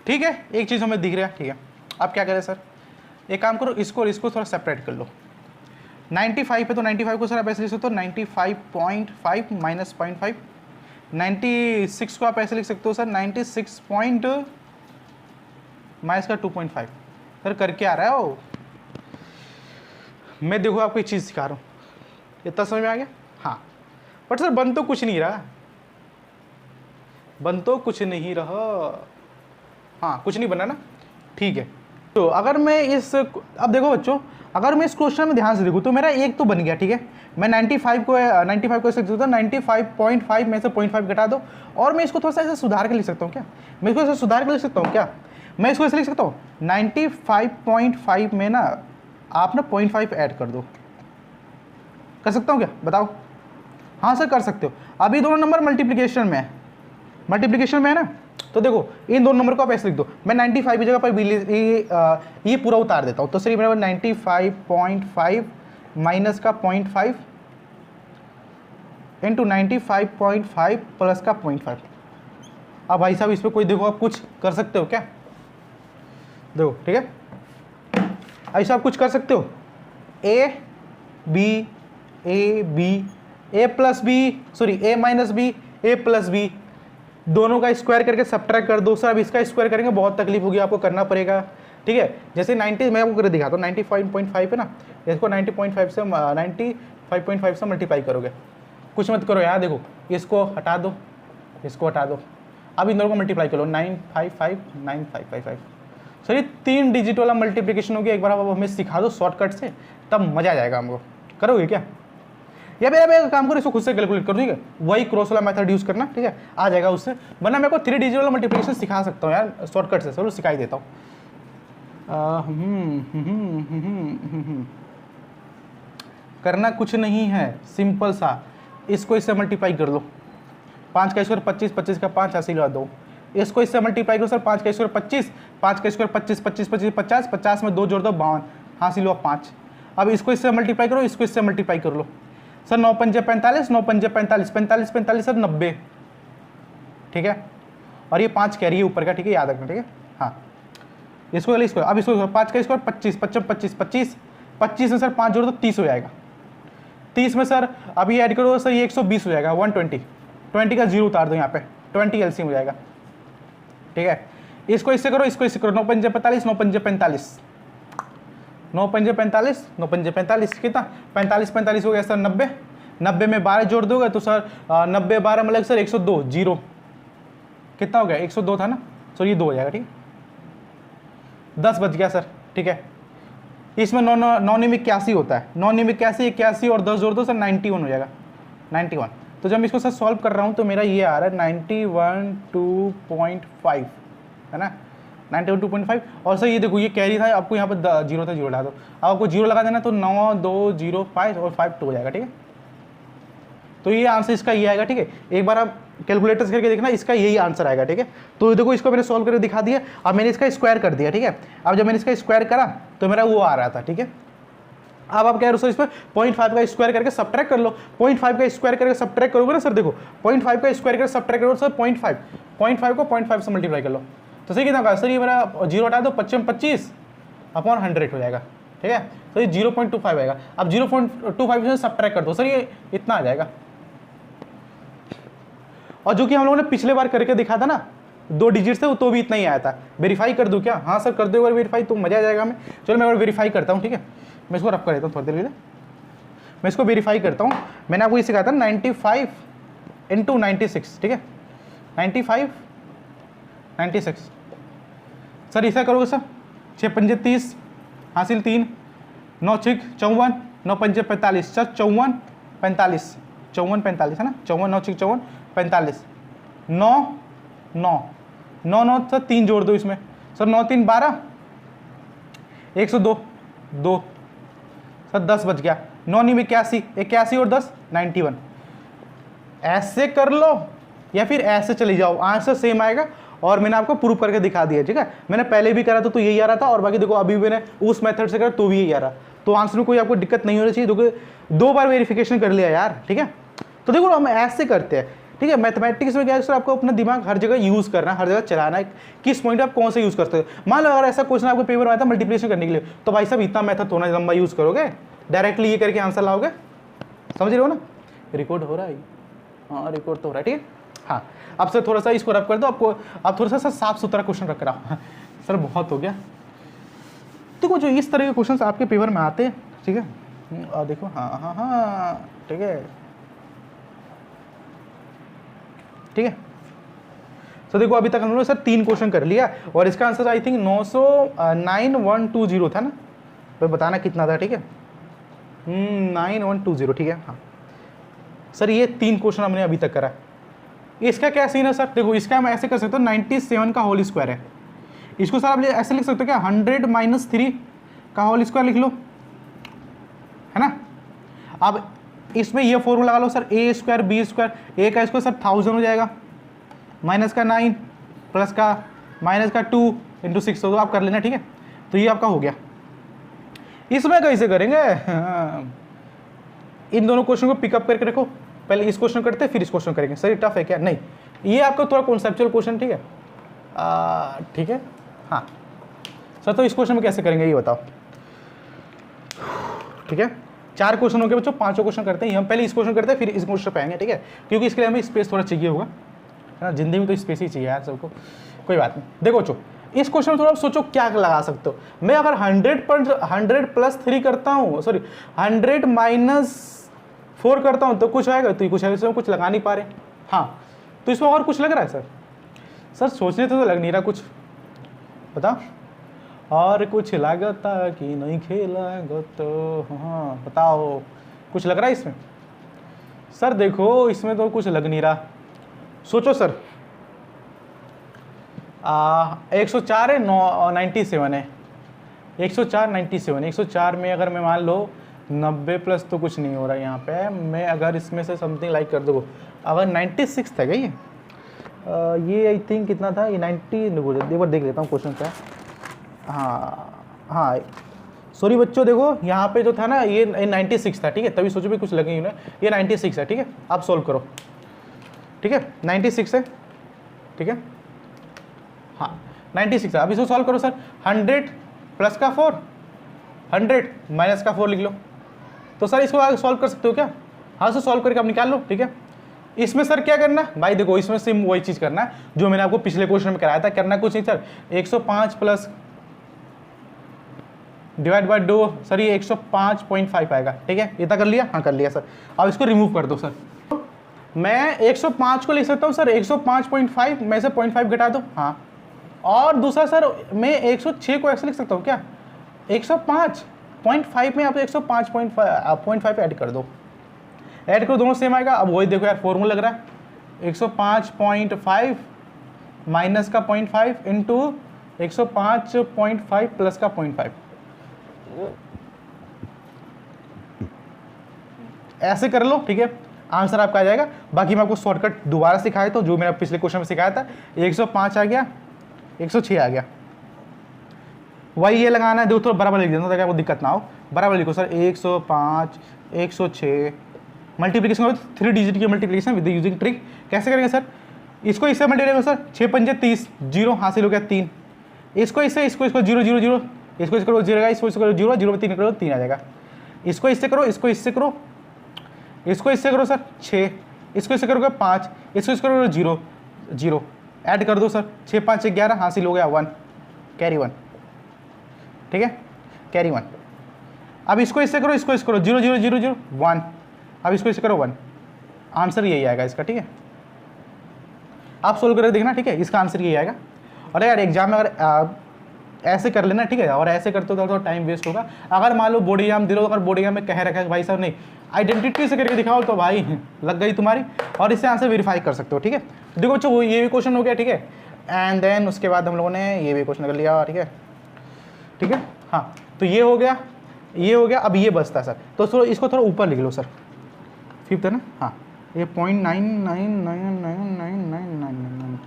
S1: ठीक है, एक चीज़ हमें दिख रहा है, ठीक है। आप क्या करें सर, एक काम करो, इसको थोड़ा सेपरेट कर लो, 95 है तो 95 को सर आप ऐसे लिख सकते हो 95.5 माइनस 0.5, 96 को आप ऐसे लिख सकते हो सर 96.5 माइनस का 2.5। सर करके आ रहा है वो, मैं देखो आपको एक चीज़ सिखा रहा हूँ, इतना समझ में आ गया? हाँ, बट सर बन तो कुछ नहीं रहा, बन तो कुछ नहीं रहा। हाँ, कुछ नहीं बना ना, ठीक है। तो अगर मैं इस, अब देखो बच्चों, अगर मैं इस क्वेश्चन में ध्यान से देखूँ तो मेरा एक तो बन गया, ठीक है। मैं 95 को ऐसे लिख सकता हूँ, 95.5 में से 0.5 घटा दो, और मैं इसको थोड़ा सा ऐसे सुधार के लिख सकता हूँ क्या? मैं इसको ऐसे सुधार के लिख सकता हूँ क्या? मैं इसको ऐसे लिख सकता हूँ 95.5 में ना आप ना 0.5 ऐड कर दो, कर सकता हूँ क्या बताओ? हाँ सर कर सकते हो। अभी दोनों नंबर मल्टीप्लिकेशन में है, मल्टीप्लिकेशन में है ना, तो देखो इन दोनों नंबर को आप ऐसे लिख दो। मैं 95 की जगह पर ये पूरा उतार देता हूँ, तो सर मेरा 95.5 माइनस का 0.5 इंटू 95.5 प्लस का 0.5। अब भाई साहब इस पर कोई देखो आप कुछ कर सकते हो क्या? देखो ठीक है, ऐसा आप कुछ कर सकते हो, A B A plus B, sorry A minus B, A plus B, दोनों का स्क्वायर करके सब्ट्रैक्ट कर दो। सर अब इसका स्क्वायर करेंगे बहुत तकलीफ होगी, आपको करना पड़ेगा, ठीक है। जैसे 90 मैं आपको करके दिखाता हूँ, 95.5 है ना, इसको 95.5 से मल्टीप्लाई करोगे, कुछ मत करो यार, देखो इसको हटा दो, इसको हटा दो, अब इन दोनों को मल्टीप्लाई करो, 955 सर ये 3 डिजिट वाला मल्टीप्लिकेशन हो गया। एक बार आप हमें सिखा दो शॉर्टकट से, तब मजा आ जाएगा हमको। करोगे क्या? या मेरा काम करो, इसको खुद से कैलकुलेट करो, ठीक है, वही क्रॉस वाला मेथड यूज करना, ठीक है, आ जाएगा उससे। वरना मेरे को 3 डिजिट वाला मल्टीप्लिकेशन सिखा सकता हूँ यार शॉर्टकट से, चलो सिखा ही देता हूँ। करना कुछ नहीं है, सिंपल सा, इसको इससे मल्टीप्लाई कर लो, 5 का स्क्वायर 25, 25 का 5 हासिल हुआ 2, इसको इससे मल्टीप्लाई करो सर, 5 का स्क्वायर 25, 5 का स्क्वायर 25, 25 25 50, 50 में 2 जोड़ दो 52, हासिल हुआ 5। अब इसको इससे मल्टीप्लाई करो, इसको इससे मल्टीप्लाई कर लो सर, 9 पंजे 45, 9 पंजे 45, 45 45 सर 90, ठीक है, और ये 5 कैरी है ऊपर का, ठीक है, याद रखना, ठीक है। हाँ इसको अब इसको 5 का स्क्वायर 25, 25 25 25 25 में सर 5 जोड़ दो 30 हो जाएगा, 30 में सर अभी ऐड करो सर ये 120 हो जाएगा, 120, 20 का 0 उतार दो यहाँ पे, 20 एलसीएम हो जाएगा, ठीक है। इसको इससे करो, इसको इससे करो, 9 पंजे 45, 9 पंजे 45, 9 पंजे 45, 9 पंजे 45, कितना 45 45 हो गया सर 90, 90 में 12 जोड़ दोगे तो सर 90 12 मतलब सर 102, 0 कितना हो गया 102 था ना, सर ये 2 हो जाएगा, ठीक है, 10 बच गया सर, ठीक है। इसमें नॉन में 81 होता है, नॉन में 81 और 10 जोड़ दो सर 91 हो जाएगा, 91। तो जब मैं इसको सर सॉल्व कर रहा हूँ तो मेरा ये आ रहा है 91.2.5 है ना, 91.2.5। और सर ये देखो ये कैरी था, आपको यहाँ पर 0 था, 0 डाल दो, अब आपको 0 लगा देना तो 9205 और 52 हो जाएगा, ठीक है। तो ये आंसर इसका ये आएगा, ठीक है। एक बार आप कैलकुलेटर से करके देखना, इसका यही आंसर आएगा, ठीक है। तो देखो इसको मैंने सॉल्व करके दिखा दिया, अब मैंने इसका स्क्वायर कर दिया, ठीक है। अब जब मैंने इसका स्क्वायर करा तो मेरा वो आ रहा था, ठीक है। अब आप कह रहे हो सर इस पर 0.5 का स्क्वायर करके सब्ट्रैक्ट कर लो, 0.5 का स्क्वायर करके सब्ट्रैक्ट करोगे ना सर, देखो 0.5 का स्क्वायर करके सब्ट्रैक्ट करो सर 0.5 को 0.5 से मल्टीप्लाई कर लो, तो सही कितना का सर, ये मेरा 0 हटा दो, 25 अपॉन 100 हो जाएगा, ठीक है। तो ये 0.25 आएगा। अब 0.25 से सब्ट्रैक्ट कर दो सर, ये इतना आ जाएगा। और जो कि हम लोगों ने पिछले बार करके दिखा था ना 2 डिजिट से, तो भी इतना ही आया था। वेरीफाई कर दूं क्या? हाँ सर कर दो एक बार वेरीफाई, तो मजा आ जाएगा हमें। चलो मैं एक बार वेरीफाई करता हूँ, ठीक है। मैं इसको रफ कर देता हूँ थोड़ी देर के लिए, मैं इसको वेरीफाई करता हूँ। मैंने आपको ये सिखाया था 95 इंटू 96, ठीक है, 95 96 सर ऐसा करोगे सर, 6 पंजे 30 हासिल 3, 9 6 54, 9 पंजे 45 सर 54 45 है ना, 54 9 6 54 45, 9 9 9 9 सर 3 जोड़ दो इसमें सर, 9 3 12, 102 2 सर 10 बच गया, 9 9 81, 81 और 10 91। ऐसे कर लो या फिर ऐसे चले जाओ, आंसर सेम आएगा। और मैंने आपको प्रूफ करके दिखा दिया, ठीक है। मैंने पहले भी करा था तो यही आ रहा था, और बाकी देखो अभी मैंने उस मेथड से करा तो भी यही आ रहा, तो आंसर में कोई आपको दिक्कत नहीं होनी चाहिए। देखो 2 बार वेरिफिकेशन कर लिया यार, ठीक है। तो देखो हम ऐसे करते हैं, ठीक है। मैथमेटिक्स में क्या है सर, आपको अपना दिमाग हर जगह यूज़ करना, हर जगह चलाना है, किस पॉइंट आप कौन सा यूज़ करते हो। मान लो अगर ऐसा क्वेश्चन आपको पेपर में आया था मल्टीप्लिकेशन करने के लिए, तो भाई साहब इतना मेथड थोड़ा लंबा यूज़ करोगे, डायरेक्टली ये करके आंसर लाओगे, समझ रहे हो ना। रिकॉर्ड हो रहा है, हाँ रिकॉर्ड तो हो रहा है, ठीक है। हाँ अब सर थोड़ा सा इसको रफ कर दो, आपको अब थोड़ा सा साफ सुथरा क्वेश्चन रख रहा हूँ, सर बहुत हो गया। देखो जो इस तरह के क्वेश्चंस आपके पेपर में आते हैं, ठीक है, और देखो हाँ हाँ हाँ ठीक है ठीक है। तो देखो अभी तक हम लोगों ने सर 3 क्वेश्चन कर लिया और इसका आंसर आई थिंक 9120 था ना, तो बताना कितना था, ठीक है 9120, ठीक है। हाँ सर ये 3 क्वेश्चन हमने अभी तक करा। इसका क्या सीन है सर, देखो इसका हम ऐसे कर सकते हो 97 का होल स्क्वायर है, इसको सर आप ऐसे लिख सकते हो क्या 100 - 3 का होल स्क्वायर लिख लो, है ना। अब इसमें ये फॉर्मूला लगा लो sir, a square b square, a का स्क्वायर सर 1000 हो जाएगा, माइनस का 9 प्लस का माइनस का 2 × 6, तो आप कर लेना, ठीक है। तो ये आपका हो गया। इसमें कैसे करेंगे, इन दोनों क्वेश्चन को पिकअप करके रखो, पहले इस क्वेश्चन करते फिर इस क्वेश्चन करेंगे। सर टफ है क्या, नहीं ये आपका थोड़ा कॉन्सेप्चुअल क्वेश्चन, ठीक है ठीक है। हाँ सर तो इस क्वेश्चन में कैसे करेंगे ये बताओ, ठीक है। 4 क्वेश्चन हो गए बच्चों, 5 क्वेश्चन करते हैं, हम पहले इस क्वेश्चन करते हैं फिर इस क्वेश्चन पे आएंगे, ठीक है, क्योंकि इसके लिए हमें स्पेस थोड़ा चाहिए होगा, है ना, जिंदगी में तो स्पेस ही चाहिए यार सबको, कोई बात नहीं। देखो बच्चों इस क्वेश्चन में थोड़ा सोचो क्या लगा सकते हो। मैं अगर 100 + 3 करता हूँ, सॉरी 100 - 4 करता हूँ तो कुछ आएगा, तो कुछ है, इसमें कुछ लगा नहीं पा रहे। हाँ तो इसमें और कुछ लग रहा है सर, सर सोचने तो लग नहीं रहा कुछ, बताओ और कुछ लागता कि नहीं खेला गो तो, हाँ बताओ कुछ लग रहा है इसमें। सर देखो इसमें तो कुछ लग नहीं रहा, सोचो सर 104 है 97 है, 104 97, 104 में अगर मैं मान लो 90 प्लस तो कुछ नहीं हो रहा है यहाँ पे। मैं अगर इसमें से समथिंग लाइक कर दूँ, अगर 96 था क्या ये आई थिंक कितना था ये 90, एक बार देख लेता हूँ क्वेश्चन क्या। हाँ हाँ सॉरी बच्चों, देखो यहाँ पे जो था ना ये 96 था, ठीक है, तभी सोचो भी कुछ लगे ना, ये 96 है, ठीक है। आप सॉल्व करो, ठीक है 96 है, ठीक है। हाँ 96 है, अब इसको सॉल्व करो सर, 100 प्लस का 4, 100 माइनस का 4 लिख लो, तो सर इसको आगे सॉल्व कर सकते हो क्या। हाँ सर सॉल्व करके आप निकाल लो, ठीक है। इसमें सर क्या करना भाई, देखो इसमें सेम वही चीज़ करना है जो मैंने आपको पिछले क्वेश्चन में कराया था, करना कुछ नहीं sir, 105 plus divide by 2, sir ये 105.5 आएगा, ठीक है। इतना कर लिया, हाँ कर लिया सर। अब इसको रिमूव कर दो सर, मैं 105 को लिख सकता हूँ सर 105.5 में से 0.5 घटा दो, हाँ। और दूसरा सर मैं 106 को ऐसे लिख सकता हूँ क्या, 105.5 में आप 105.5 ऐड कर दो, ऐड करो दोनों सेम आएगा। अब वही देखो यार फॉर्मूला लग रहा है 105.5 माइनस का 0.5 इंटू 105.5 प्लस का 0.5, ऐसे कर लो, ठीक है, आंसर आपका आ जाएगा। बाकी मैं आपको शॉर्टकट दोबारा सिखाया तो जो मैंने पिछले क्वेश्चन में सिखाया था, 105 आ गया, 106 आ गया, वही ये लगाना है, देखो थोड़ा बराबर लिख देना ताकि आपको दिक्कत ना हो, बराबर लिखो सर 105 106 मल्टीप्लिकेशन करो 3 डिजिट की मल्टीप्लिकेशन विद यूजिंग ट्रिक। कैसे करेंगे सर, इसको इससे मल्टीप्लाई करो सर, 6 × 5 = 30, 0 हासिल हो गया 3, इसको इससे इसको 0 0 0, इसको इसको करो 0 इसको इसको 0 0 में 3 करो 3 आ जाएगा, इसको इससे करो, इसको इससे करो, इसको इससे करो सर 6, इसको इससे करोगे 5, इसको इसको करो 0 0, ऐड कर दो सर 6 × 5 = 11 हासिल हो गया 1, कैरी 1, ठीक है, कैरी 1। अब इसको इससे करो, इसको इसको करो 0 0 0 0 1, अब इसको इससे करो 1, आंसर यही आएगा इसका, ठीक है। आप सोल्व करके देखना, ठीक है, इसका आंसर यही आएगा। और यार एग्जाम में अगर ऐसे कर लेना, ठीक है, और ऐसे करते हो तो टाइम वेस्ट होगा। अगर मान लो बोर्ड एग्जाम दे रहे हो, अगर बोर्ड एग्जाम में कह रखा है भाई साहब नहीं आइडेंटिटी से करके दिखाओ, तो भाई लग गई तुम्हारी, और इससे आंसर वेरीफाई कर सकते हो, ठीक है। देखो बच्चों वो ये भी क्वेश्चन हो गया, ठीक है, एंड देन उसके बाद हम लोगों ने ये भी क्वेश्चन कर लिया, ठीक है, ठीक है। हाँ तो ये हो गया, ये हो गया, अब ये बचता है सर, तो इसको थोड़ा ऊपर लिख लो सर, 5th है ना, हाँ ये 0.99999999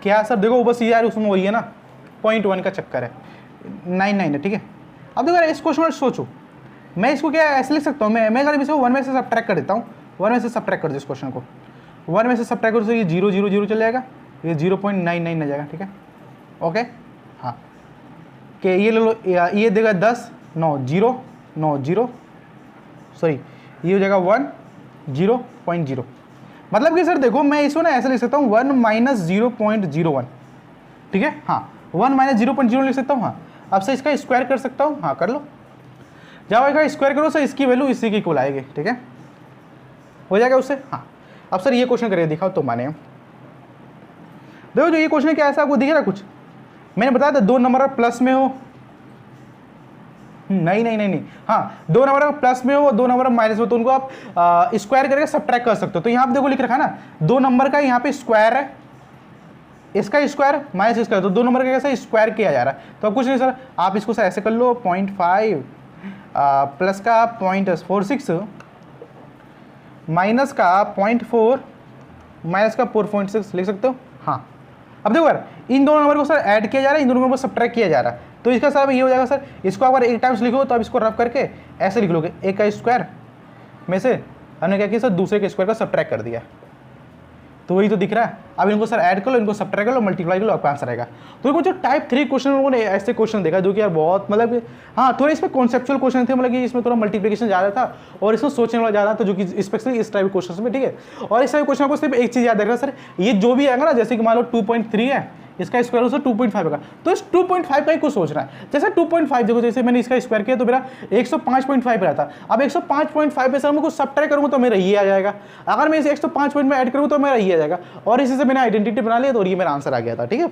S1: क्या सर, देखो बस यार उसमें वही है ना 0.1 का चक्कर है, 99 है, ठीक है। अब देखो इस क्वेश्चन में सोचो, मैं इसको क्या ऐसे लिख सकता हूँ, मैं अगर इसको 1 में से सब्ट्रैक्ट कर देता हूँ, 1 में से सब्ट्रैक्ट कर दो इस क्वेश्चन को, 1 में से सब्ट्रैक्ट करो तो ये 0 0 0 चल जाएगा, ये 0.99 आ जाएगा, ठीक है, ओके। हाँ कि ये ले लो, ये देगा 10 9 0 9 0, सॉरी ये हो जाएगा 1 0.0, मतलब कि सर देखो मैं इसको ना ऐसे लिख सकता हूँ 1 - 0.01, ठीक है। हाँ 1 माइनस 0.0 लिख सकता हूँ। हाँ अब से इसका स्क्वायर कर सकता हूँ। हाँ कर लो, जब आएगा स्क्वायर करो सर इसकी वैल्यू इसी की इक्वल आएगी, ठीक है, हो जाएगा उससे। हाँ अब सर ये क्वेश्चन करिए, दिखाओ तो माने। देखो जो ये क्वेश्चन क्या ऐसा आपको दिख रहा है कुछ, मैंने बताया था 2 नंबर प्लस में हो, नहीं नहीं नहीं नहीं, हाँ 2 नंबर प्लस में हो 2 नंबर माइनस में, तो उनको आप स्क्वायर करके सब्ट्रैक्ट कर सकते हो। तो यहाँ पे देखो लिख रखा है ना 2 नंबर का यहाँ पे स्क्वायर है, इसका स्क्वायर माइनस इसका, तो 2 नंबर का कैसे स्क्वायर किया जा रहा है। तो अब कुछ नहीं सर, आप इसको सर ऐसे कर लो 0.5 प्लस का 0.46 माइनस का 0.4 माइनस का 4.6 लिख सकते हो। हाँ अब देखो यार इन दोनों नंबर को सर ऐड किया जा रहा है, इन दोनों नंबर को सब्ट्रैक्ट किया जा रहा है, तो इसका सर ये हो जाएगा सर, इसको अगर एक टाइम्स लिखो तो आप इसको रफ करके ऐसे लिख लोगे, एक का स्क्वायर में से हमने क्या किया सर दूसरे के स्क्वायर का सब्ट्रैक्ट कर दिया, तो वही तो दिख रहा है। अब इनको सर ऐड कर लो, इनको सब्ट्रैक्ट कर लो, मल्टीप्लाई कर लो, आपका आंसर आएगा। तो देखो जो टाइप 3 क्वेश्चन लोगों ने ऐसे क्वेश्चन देखा जो कि यार बहुत मतलब हाँ थोड़े इसमें कॉन्सेप्चुअल क्वेश्चन थे, मतलब कि इसमें थोड़ा मल्टीप्लिकेशन ज़्यादा था और इसमें सोचने वाला ज़्यादा था, जो कि स्पेशली इस टाइप क्वेश्चन में, ठीक है। और इस टाइप क्वेश्चन को सिर्फ एक चीज़ याद रखना सर, ये जो भी आएगा ना, जैसे कि मान लो 2.3 है, इसका स्क्वायर उससे 2.5 होगा, तो इस 2.5 का ही कुछ सोचना है। जैसे 2.5 देखो, जैसे मैंने इसका स्क्वायर किया तो मेरा 105.5 रहा था, अब 105.5 पे सर मैं कुछ सब्ट्रैक्ट करूँगा तो मेरा ये आ जाएगा, अगर मैं इसे 105 में ऐड करूँ तो मेरा ये आ जाएगा, और इसी से मैंने आइडेंटिटी बना लिया तो ये मेरा आंसर आ गया था, ठीक है।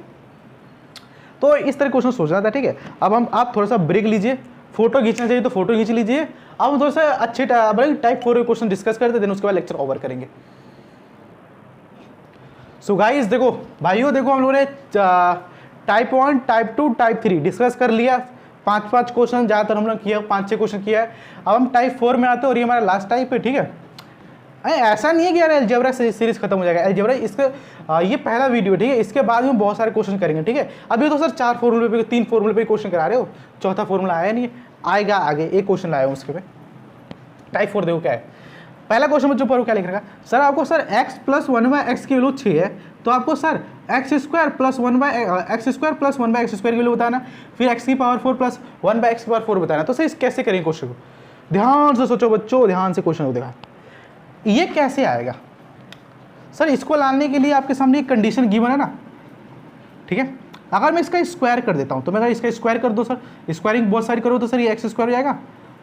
S1: तो इस तरह क्वेश्चन सोचना था, ठीक है। अब आप थोड़ा सा ब्रेक लीजिए, फोटो खींचना चाहिए तो फोटो खींच लीजिए। अब हम थोड़ा सा अच्छे टाइप 4 क्वेश्चन डिस्कस करते हैं, उसके बाद लेक्चर ओवर करेंगे। सो गाइस देखो भाइयों, देखो हम लोगों ने टाइप 1, टाइप 2, टाइप 3 डिस्कस कर लिया, 5 क्वेश्चन ज़्यादातर हम लोग किया, 5-6 क्वेश्चन किया है। अब हम टाइप 4 में आते हैं और ये हमारा लास्ट टाइप है, ठीक है। ऐसा नहीं है कि यार अलजेब्रा सीरीज खत्म हो जाएगा, अलजेब्रा इसका ये पहला वीडियो, ठीक है, इसके बाद में बहुत सारे क्वेश्चन करेंगे, ठीक है। अभी तो सर 4 फॉर्मूले पे 3 फॉर्मूले पे क्वेश्चन करा रहे हो, चौथा फॉर्मूला आया नहीं है, आएगा आगे, एक क्वेश्चन लाया हूँ उसके पे। टाइप 4 देखो क्या है, पहला क्वेश्चन बच्चों पर क्या लिख रखा है सर, आपको सर x प्लस 1/x की वैल्यू 6 है, तो आपको sir x square plus 1/x square की वैल्यू बताना, फिर x की पावर 4 प्लस 1/x की पावर 4 बताना। तो सर इस कैसे करेंगे क्वेश्चन को, ध्यान से सोचो बच्चों, ध्यान से क्वेश्चन को देखा, ये कैसे आएगा सर। इसको लाने के लिए आपके सामने एक कंडीशन गिवन है ना, ठीक है। अगर मैं इसका स्क्वायर कर देता हूँ तो मैं इसका स्क्वायर कर दो सर, स्क्वायरिंग बहुत सारी करो तो सर ये एक्स स्क्वायर हो जाएगा,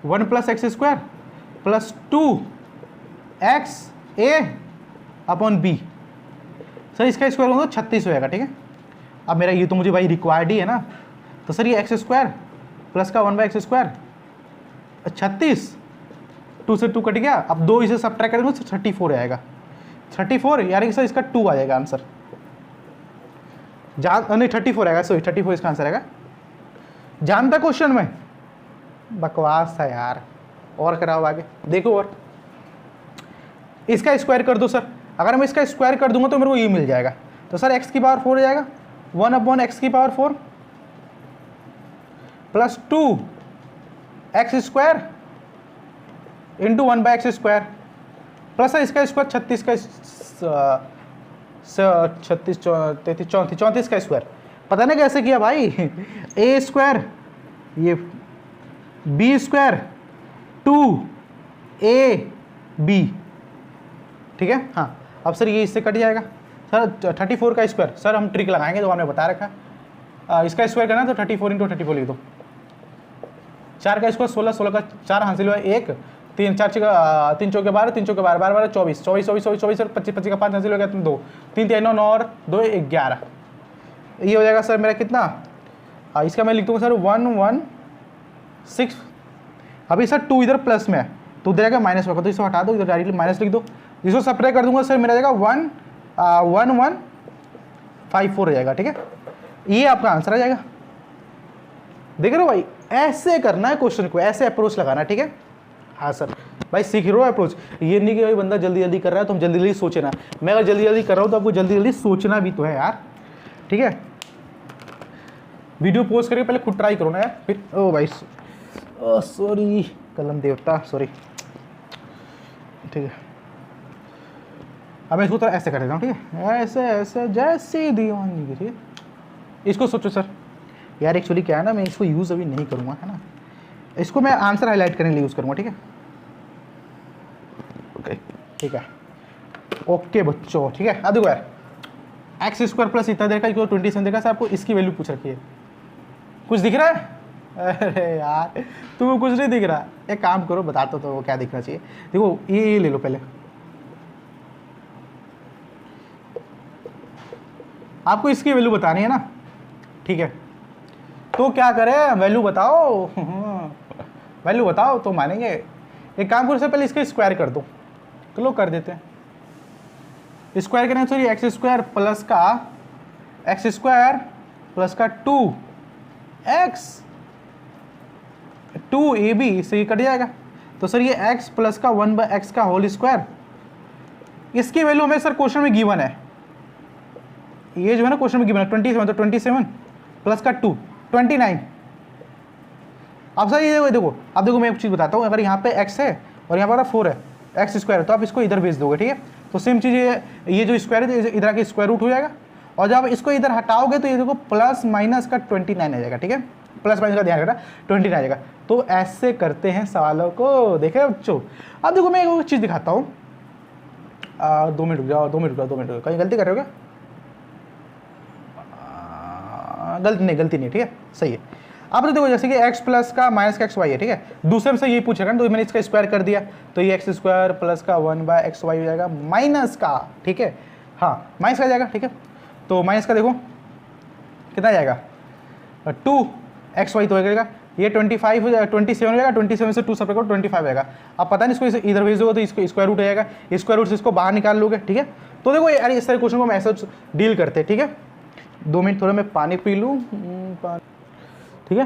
S1: 1 plus x square plus 2x/a/b, sir इसका स्क्वायर होगा 36 हो जाएगा, ठीक है। अब मेरा ये तो मुझे भाई रिक्वायर्ड ही है ना, तो सर ये एक्स स्क्वायर प्लस का 1/x स्क्वायर 36, 2 से 2 कट गया, अब 2 इसे सब्ट्रैक्ट करेंगे तो 34 आएगा, 34 यानी कि सर इसका 2 आ जाएगा आंसर, नहीं 34 आएगा, सॉरी 34 इसका आंसर आएगा। जानता क्वेश्चन में बकवास था यार, और कराओ आगे देखो। और इसका स्क्वायर कर दो सर, अगर मैं इसका स्क्वायर कर दूंगा तो मेरे को ये मिल जाएगा, तो सर x की पावर 4 हो जाएगा, 1/x की power 4 plus 2x square into 1/x square plus sir इसका स्क्वायर 36 का 36 33 34 का स्क्वायर, पता नहीं कैसे किया भाई, a स्क्वायर ये b स्क्वायर 2ab, ठीक है। हाँ अब सर ये इससे कट जाएगा सर 34 का स्क्वायर, सर हम ट्रिक लगाएंगे जो हमने बता रखा है, इसका स्क्वायर करना तो 34 इंटू 34 लिख दो, 4 का स्क्वायर 16, 16 का 4 हासिल हुआ 1, 3 4 3 चौके 12, 3 चौके 12, 12 24, 24 24 24 24 25 25 का 5 हासिल हो गया, 2 3 3 9 और 2 11, ये हो जाएगा सर मेरा कितना, इसका मैं लिख दूँगा सर 116। अभी सर 2 इधर प्लस में है तो उधर आएगा माइनस होगा, तो इसको हटा दो, इधर डायरेक्टली माइनस लिख दो, जिसको सब्ट्रैक्ट कर दूंगा सर मेरा जाएगा 1154 हो जाएगा, ठीक है। ये आपका आंसर आ जाएगा। देख रहे हो भाई, ऐसे करना है क्वेश्चन को, ऐसे अप्रोच लगाना है, ठीक है। हाँ सर भाई सीख रहे हो अप्रोच, ये नहीं कि भाई बंदा जल्दी जल्दी कर रहा है तो हम जल्दी जल्दी सोचना, मैं अगर जल्दी जल्दी कर रहा हूँ तो आपको जल्दी जल्दी सोचना भी तो है यार, ठीक है। वीडियो पोस्ट करके पहले खुद ट्राई करो ना यार, फिर ओ भाई सॉरी कलम देवता सॉरी, ठीक है। अब मैं इसको तो ऐसे कर देता हूँ, ठीक है, ऐसे ऐसे जैसे दीवानी, ठीक है। इसको सोचो सर, यार एक्चुअली क्या है ना, मैं इसको यूज़ अभी नहीं करूँगा, है ना, इसको मैं आंसर हाईलाइट करने के लिए यूज़ करूँगा, ठीक है। ओके ठीक है, ओके बच्चों, ठीक है। अब देखो यार एक्स स्क्वायर प्लस इतना देखा 27 देखा सर, आपको इसकी वैल्यू पूछ रखी है। कुछ दिख रहा है? अरे यार तुम्हें कुछ नहीं दिख रहा। एक काम करो, बताता तो वो क्या दिखना चाहिए। देखो ये ले लो पहले, आपको इसकी वैल्यू बतानी है ना, ठीक है। तो क्या करें, वैल्यू बताओ वैल्यू बताओ तो मानेंगे। एक काम करो सर, पहले इसका स्क्वायर कर दो। चलो कर देते हैं। स्क्वायर करें सॉरी, एक्स स्क्वायर प्लस का 2x 2ab से ये कट जाएगा। तो सर ये x प्लस का 1/x का होल स्क्वायर, इसकी वैल्यू हमें सर क्वेश्चन में गिवन है, ये जो है ना क्वेश्चन में गिवन है 27, तो 27 प्लस का 2 29। अब सर ये देखो, अब देखो मैं एक चीज़ बताता हूँ, अगर यहाँ पे x है और यहाँ पर 4 है, एक्स स्क्वायर है, तो आप इसको इधर भेज दोगे, ठीक है। तो सेम चीज़ ये जो स्क्वायर है इधर के स्क्वायर रूट हो जाएगा, और जब इसको इधर हटाओगे तो ये देखो प्लस माइनस का 29 आ जाएगा, ठीक है। प्लस माइनस का ध्यान रखना, 29 आ जाएगा। तो ऐसे करते हैं सवालों को, देखे बच्चों। अब देखो मैं एक चीज़ दिखाता हूँ, 2 मिनट रुक जाओ, 2 मिनट रुक जाओ, कहीं गलती कर रहे हो क्या? गलती नहीं, ठीक है, सही है। अब तो देखो जैसे कि x प्लस का माइनस का xy है, ठीक है। दूसरे में से यही पूछेगा ना, तो मैंने इसका स्क्वायर कर दिया, तो ये x स्क्वायर प्लस का 1/xy हो जाएगा माइनस का, ठीक है। हाँ माइनस का जाएगा, ठीक है। तो माइनस का देखो कितना जाएगा, 2xy तो हो जाएगा, ये 27 हो जाएगा, 27 हो जाएगा, 27 से 2 सब करो 25 आएगा। अब पता नहीं इसको इधर भेज दोगे तो इसको स्क्वायर रूट हो जाएगा, स्क्वायर रूट से इसको बाहर निकाल लोगे, ठीक है। तो देखो यार इस तरह क्वेश्चन को हम ऐसा डील करते हैं, ठीक है। 2 मिनट थोड़ा मैं पानी पी लूँ, ठीक है।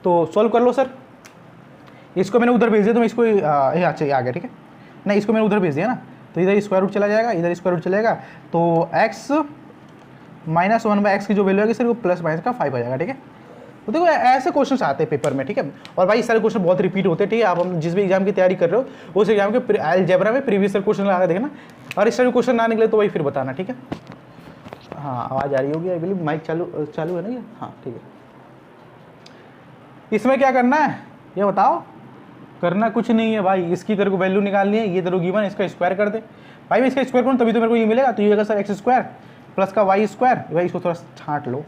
S1: तो सॉल्व कर लो सर। इसको मैंने उधर भेज दिया, तो मैं इसको अच्छा ये आ गया, ठीक है। नहीं इसको मैंने उधर भेज दिया ना, तो इधर स्क्वायर रूट चला जाएगा, इधर स्क्वायर रूट चलेगा, तो x माइनस 1/x की जो वैल्यू है सर वो प्लस माइनस का 5 आ जाएगा, ठीक है। तो देखो ऐसे क्वेश्चन आते हैं पेपर में, ठीक है। और भाई सारे क्वेश्चन बहुत रिपीट होते हैं, ठीक है। आप हम जिस भी एग्जाम की तैयारी कर रहे हो उस एग्जाम के अलजेब्रा में प्रीवियस ईयर क्वेश्चन लगा देखना, और इस तरह क्वेश्चन ना निकले तो वही फिर बताना, ठीक है। हाँ आवाज़ आ रही होगी, आई बिलीव माइक चालू है ना ये, हाँ ठीक है। इसमें क्या करना है ये बताओ? करना कुछ नहीं है भाई, इसकी तेरे को वैल्यू निकालनी है, ये तेरे को गिवन है, इसका स्क्वायर कर दे। भाई मैं इसका स्क्वायर करूँ तभी तो मेरे को ये मिलेगा, तो ये अगर सर एक्स स्क्वायर प्लस का वाई स्क्वायर, भाई इसको थोड़ा छांट लो,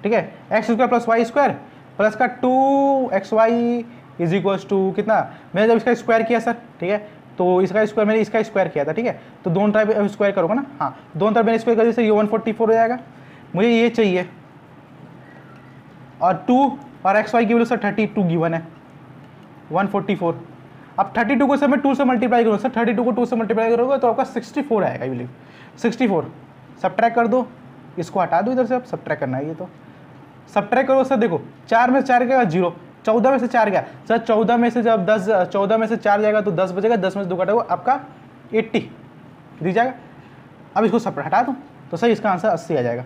S1: ठीक है। X square plus Y square plus का 2xy इज इक्वल्स टू कितना, मैंने जब इसका स्क्वायर किया सर, ठीक है, तो इसका स्क्वायर मैंने इसका स्क्वायर किया था, ठीक है। तो दोनों तरफ स्क्वायर करोगे ना, हाँ दोनों तरफ मैंने स्क्वायर कर दिया सर, ये 144 हो जाएगा। मुझे ये चाहिए, और 2 और xy की वैल्यू सर 32 गिवन है, 144। अब 32 को सर मैं 2 से मल्टीप्लाई करूँ सर, 32 को 2 से मल्टीप्लाई करोगे तो आपका 64 आएगा, आई बिलीव 64। सब्ट्रैक्ट कर दो, इसको हटा दो इधर से, अब सब्ट्रैक्ट करना है ये, तो सब्ट्रैक्ट करो सर। देखो 4 में से 4 गया 0, 14 में से 4 गया सर, 14 में से जब 14 में से 4 जाएगा तो 10 बचेगा, 10 में से 2 काटेगा आपका 80 दिख जाएगा। अब इसको सब्ट्रैक्ट हटा दो तो सर इसका आंसर 80 आ जाएगा।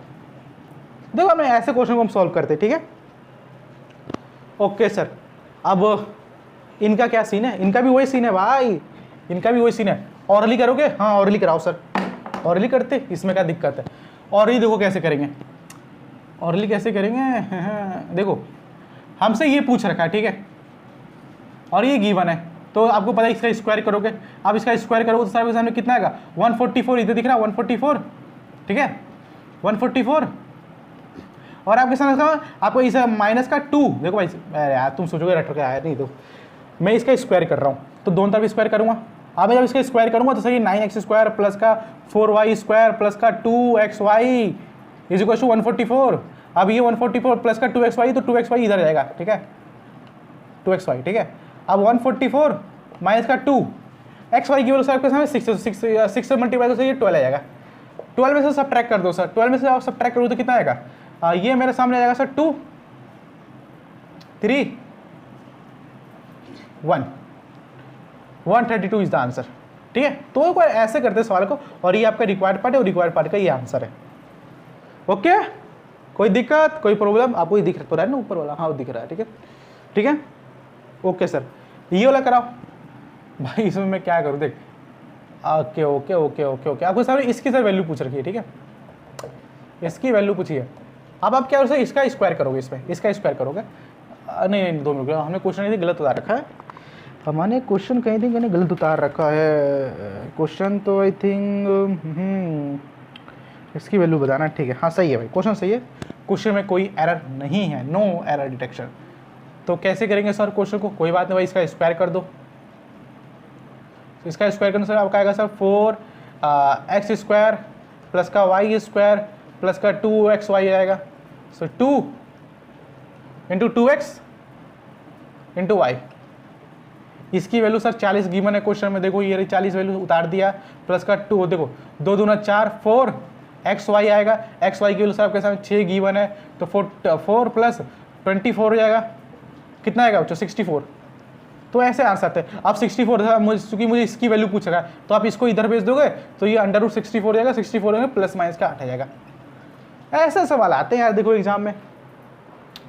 S1: देखो हमें ऐसे क्वेश्चन को हम सॉल्व करते हैं, ठीक है। ओके सर, अब इनका क्या सीन है? इनका भी वही सीन है भाई, इनका भी वही सीन है। ऑरली करोगे? हाँ ऑरली कराओ सर, ऑरली करते, इसमें क्या दिक्कत है। ऑरली देखो कैसे करेंगे, ऑरली कैसे करेंगे देखो हमसे ये पूछ रखा है, ठीक है, और ये गिवन है, तो आपको पता है इसका स्क्वायर करोगे। आप इसका स्क्वायर करोगे तो सर सामने कितना आएगा, 144, इधर दिख रहा है 144, ठीक है 144। और आपके सामने आपको इस माइनस का 2, देखो भाई यार तुम सोचोगे रट के आया नहीं, तो मैं इसका स्क्वायर कर रहा हूँ, तो दोनों तरफ स्क्वायर करूँगा। अब मैं जब इसका स्क्वायर करूँगा तो सही 9x स्क्वायर प्लस का 4y स्क्वायर प्लस का 2xy इज इक्वल टू 144। अब ये 144 प्लस का 2xy, तो 2xy इधर जाएगा, ठीक है 2xy, ठीक है। अब 144 माइनस का 2xy की वैल्यू सर आपके सामने 6 से मल्टीप्लाई तो ये 12 आ जाएगा। 12 में से सब्ट्रैक्ट कर दो सर, 12 में से आप सब्ट्रैक्ट करो तो कितना आएगा, ये मेरे सामने आ जाएगा सर 2 3 1 132 इज द आंसर, ठीक है। तो कोई ऐसे करते हैं सवाल को, और ये आपका रिक्वायर्ड पार्ट है, और रिक्वायर्ड पार्ट का ये आंसर है। ओके कोई दिक्कत कोई प्रॉब्लम? आपको ये दिख तो रहा है ना ऊपर वाला, हाँ वो दिख रहा है, ठीक है ठीक है। ओके सर, ये वाला कराओ भाई, इसमें मैं क्या करूँ देख। Okay okay okay okay okay, आपको सर इसकी सर वैल्यू पूछ रखी है, ठीक है, इसकी वैल्यू पूछी है। अब आप क्या करोगे, इसका स्क्वायर करोगे, इसमें इसका स्क्वायर करोगे। नहीं 2 मिनट, हमने क्वेश्चन कहीं गलत उतार रखा है, हमारे क्वेश्चन कहीं थी मैंने गलत उतार रखा है क्वेश्चन, तो आई थिंक इसकी वैल्यू बताना, ठीक है। हाँ सही है भाई, क्वेश्चन सही है, क्वेश्चन में कोई एरर नहीं है, नो एरर डिटेक्शन। तो कैसे करेंगे सर क्वेश्चन को, कोई बात नहीं भाई, इसका स्क्वायर कर दो। इसका स्क्वायर करने से आपका आएगा सर 4x स्क्वायर प्लस का y स्क्वायर प्लस का 2xy आएगा। सो 2 इंटू 2x इंटू वाई। इसकी वैल्यू सर 40 गिवन है क्वेश्चन में, देखो ये 40 वैल्यू उतार दिया, प्लस का 2, देखो 2 दूना 4, 4 XY आएगा। XY की वैल्यू सर आपके सामने 6 गिवन है, तो 4 प्लस 24 हो जाएगा, कितना आएगा बच्चों 64। तो ऐसे आंसर आते हैं। आप 64 चूंकि मुझे इसकी वैल्यू पूछेगा, तो आप इसको इधर भेज दोगे तो ये अंडर रूट 64 हो जाएगा, 64 होगा प्लस माइनस का 8 आ जाएगा। ऐसे सवाल आते हैं यार देखो एग्जाम में,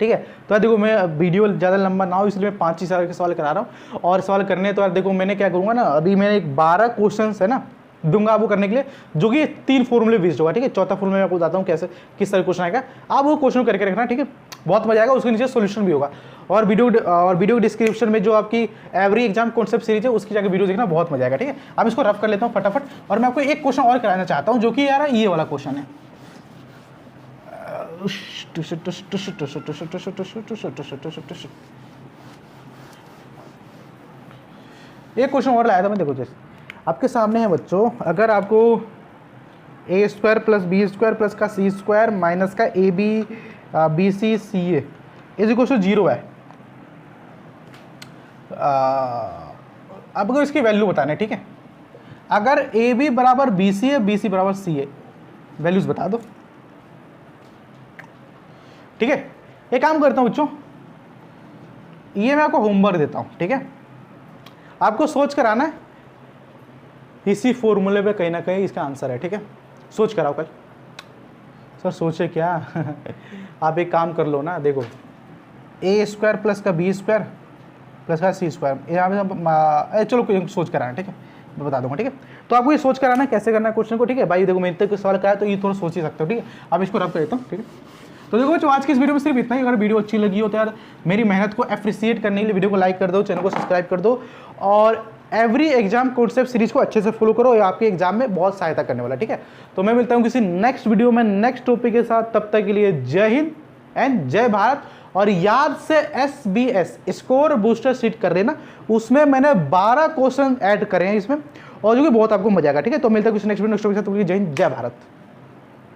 S1: ठीक है। तो यार देखो मैं वीडियो ज़्यादा लंबा ना हो इसलिए मैं 5 ही के सवाल करा रहा हूँ, और सवाल करने तो यार देखो मैंने क्या करूँगा ना, अभी मैंने एक 12 क्वेश्चन है ना दूंगा आपको करने के लिए, जो कि 3 फॉर्मूले बेस्ड होगा, ठीक है। चौथा फॉर्मूला मैं आपको बताता हूँ कैसे किस तरह क्वेश्चन आएगा, आप वो क्वेश्चन करके रखना, ठीक है। बहुत मजा आएगा, उसके नीचे सोल्यूशन भी होगा। और वीडियो डिस्क्रिप्शन में जो आपकी एवरी एग्जाम कॉन्सेप्ट सीरीज है उसकी जाकर वीडियो देखना, बहुत मजा आएगा, ठीक है। अब इसको रफ कर लेता हूँ फटाफट, और मैं आपको एक क्वेश्चन और कराना चाहता हूँ जो कि यार ये वाला क्वेश्चन है। एक क्वेश्चन और लाया था मैं, देखो जैसे आपके सामने है बच्चों, अगर आपको a square plus b square plus का सी स्क्वायर माइनस का a b b c c a is equal to 0 है, आपको इसकी वैल्यू बताना है, ठीक है। अगर ए बी बराबर बी सी है, बी सी बराबर सी ए, वैल्यूज बता दो, ठीक है। एक काम करता हूं बच्चों, ये मैं आपको होमवर्क देता हूं, ठीक है। आपको सोच कर आना है, इसी फॉर्मूले पे कहीं ना कहीं इसका आंसर है, ठीक है। सोच कर आओ कल। सर सोचे क्या आप एक काम कर लो ना, देखो ए स्क्वायर प्लस का बी स्क्वायर प्लस का सी स्क्वायर, यहाँ चलो सोच कर आना, ठीक है, मैं बता दूंगा, ठीक है। तो आपको ये सोच कर आना कैसे करना है क्वेश्चन को, ठीक है भाई। देखो मेरे तक सवाल का है तो ये थोड़ा सोच ही सकते हो, ठीक है। अब इसको रब कर देता हूँ, ठीक है। तो देखो बच्चों आज की इस वीडियो में सिर्फ इतना ही। अगर वीडियो अच्छी लगी हो तो यार मेरी मेहनत को एप्रिशिएट करने के लिए वीडियो को लाइक कर दो, चैनल को सब्सक्राइब कर दो, और एवरी एग्जाम कॉन्सेप्ट सीरीज को अच्छे से फॉलो करो, ये आपके एग्जाम में बहुत सहायता करने वाला, ठीक है। तो मैं मिलता हूँ किसी नेक्स्ट वीडियो में नेक्स्ट टॉपिक के साथ, तब तक के लिए जय हिंद एंड जय भारत। और याद से SBS स्कोर बूस्टर शीट कर रहे ना, उसमें मैंने 12 क्वेश्चन ऐड करे हैं इसमें, और जो कि बहुत आपको मजा आएगा, ठीक है। तो मिलता है किसी नेक्स्ट वीडियो के साथ, जय हिंद जय भारत।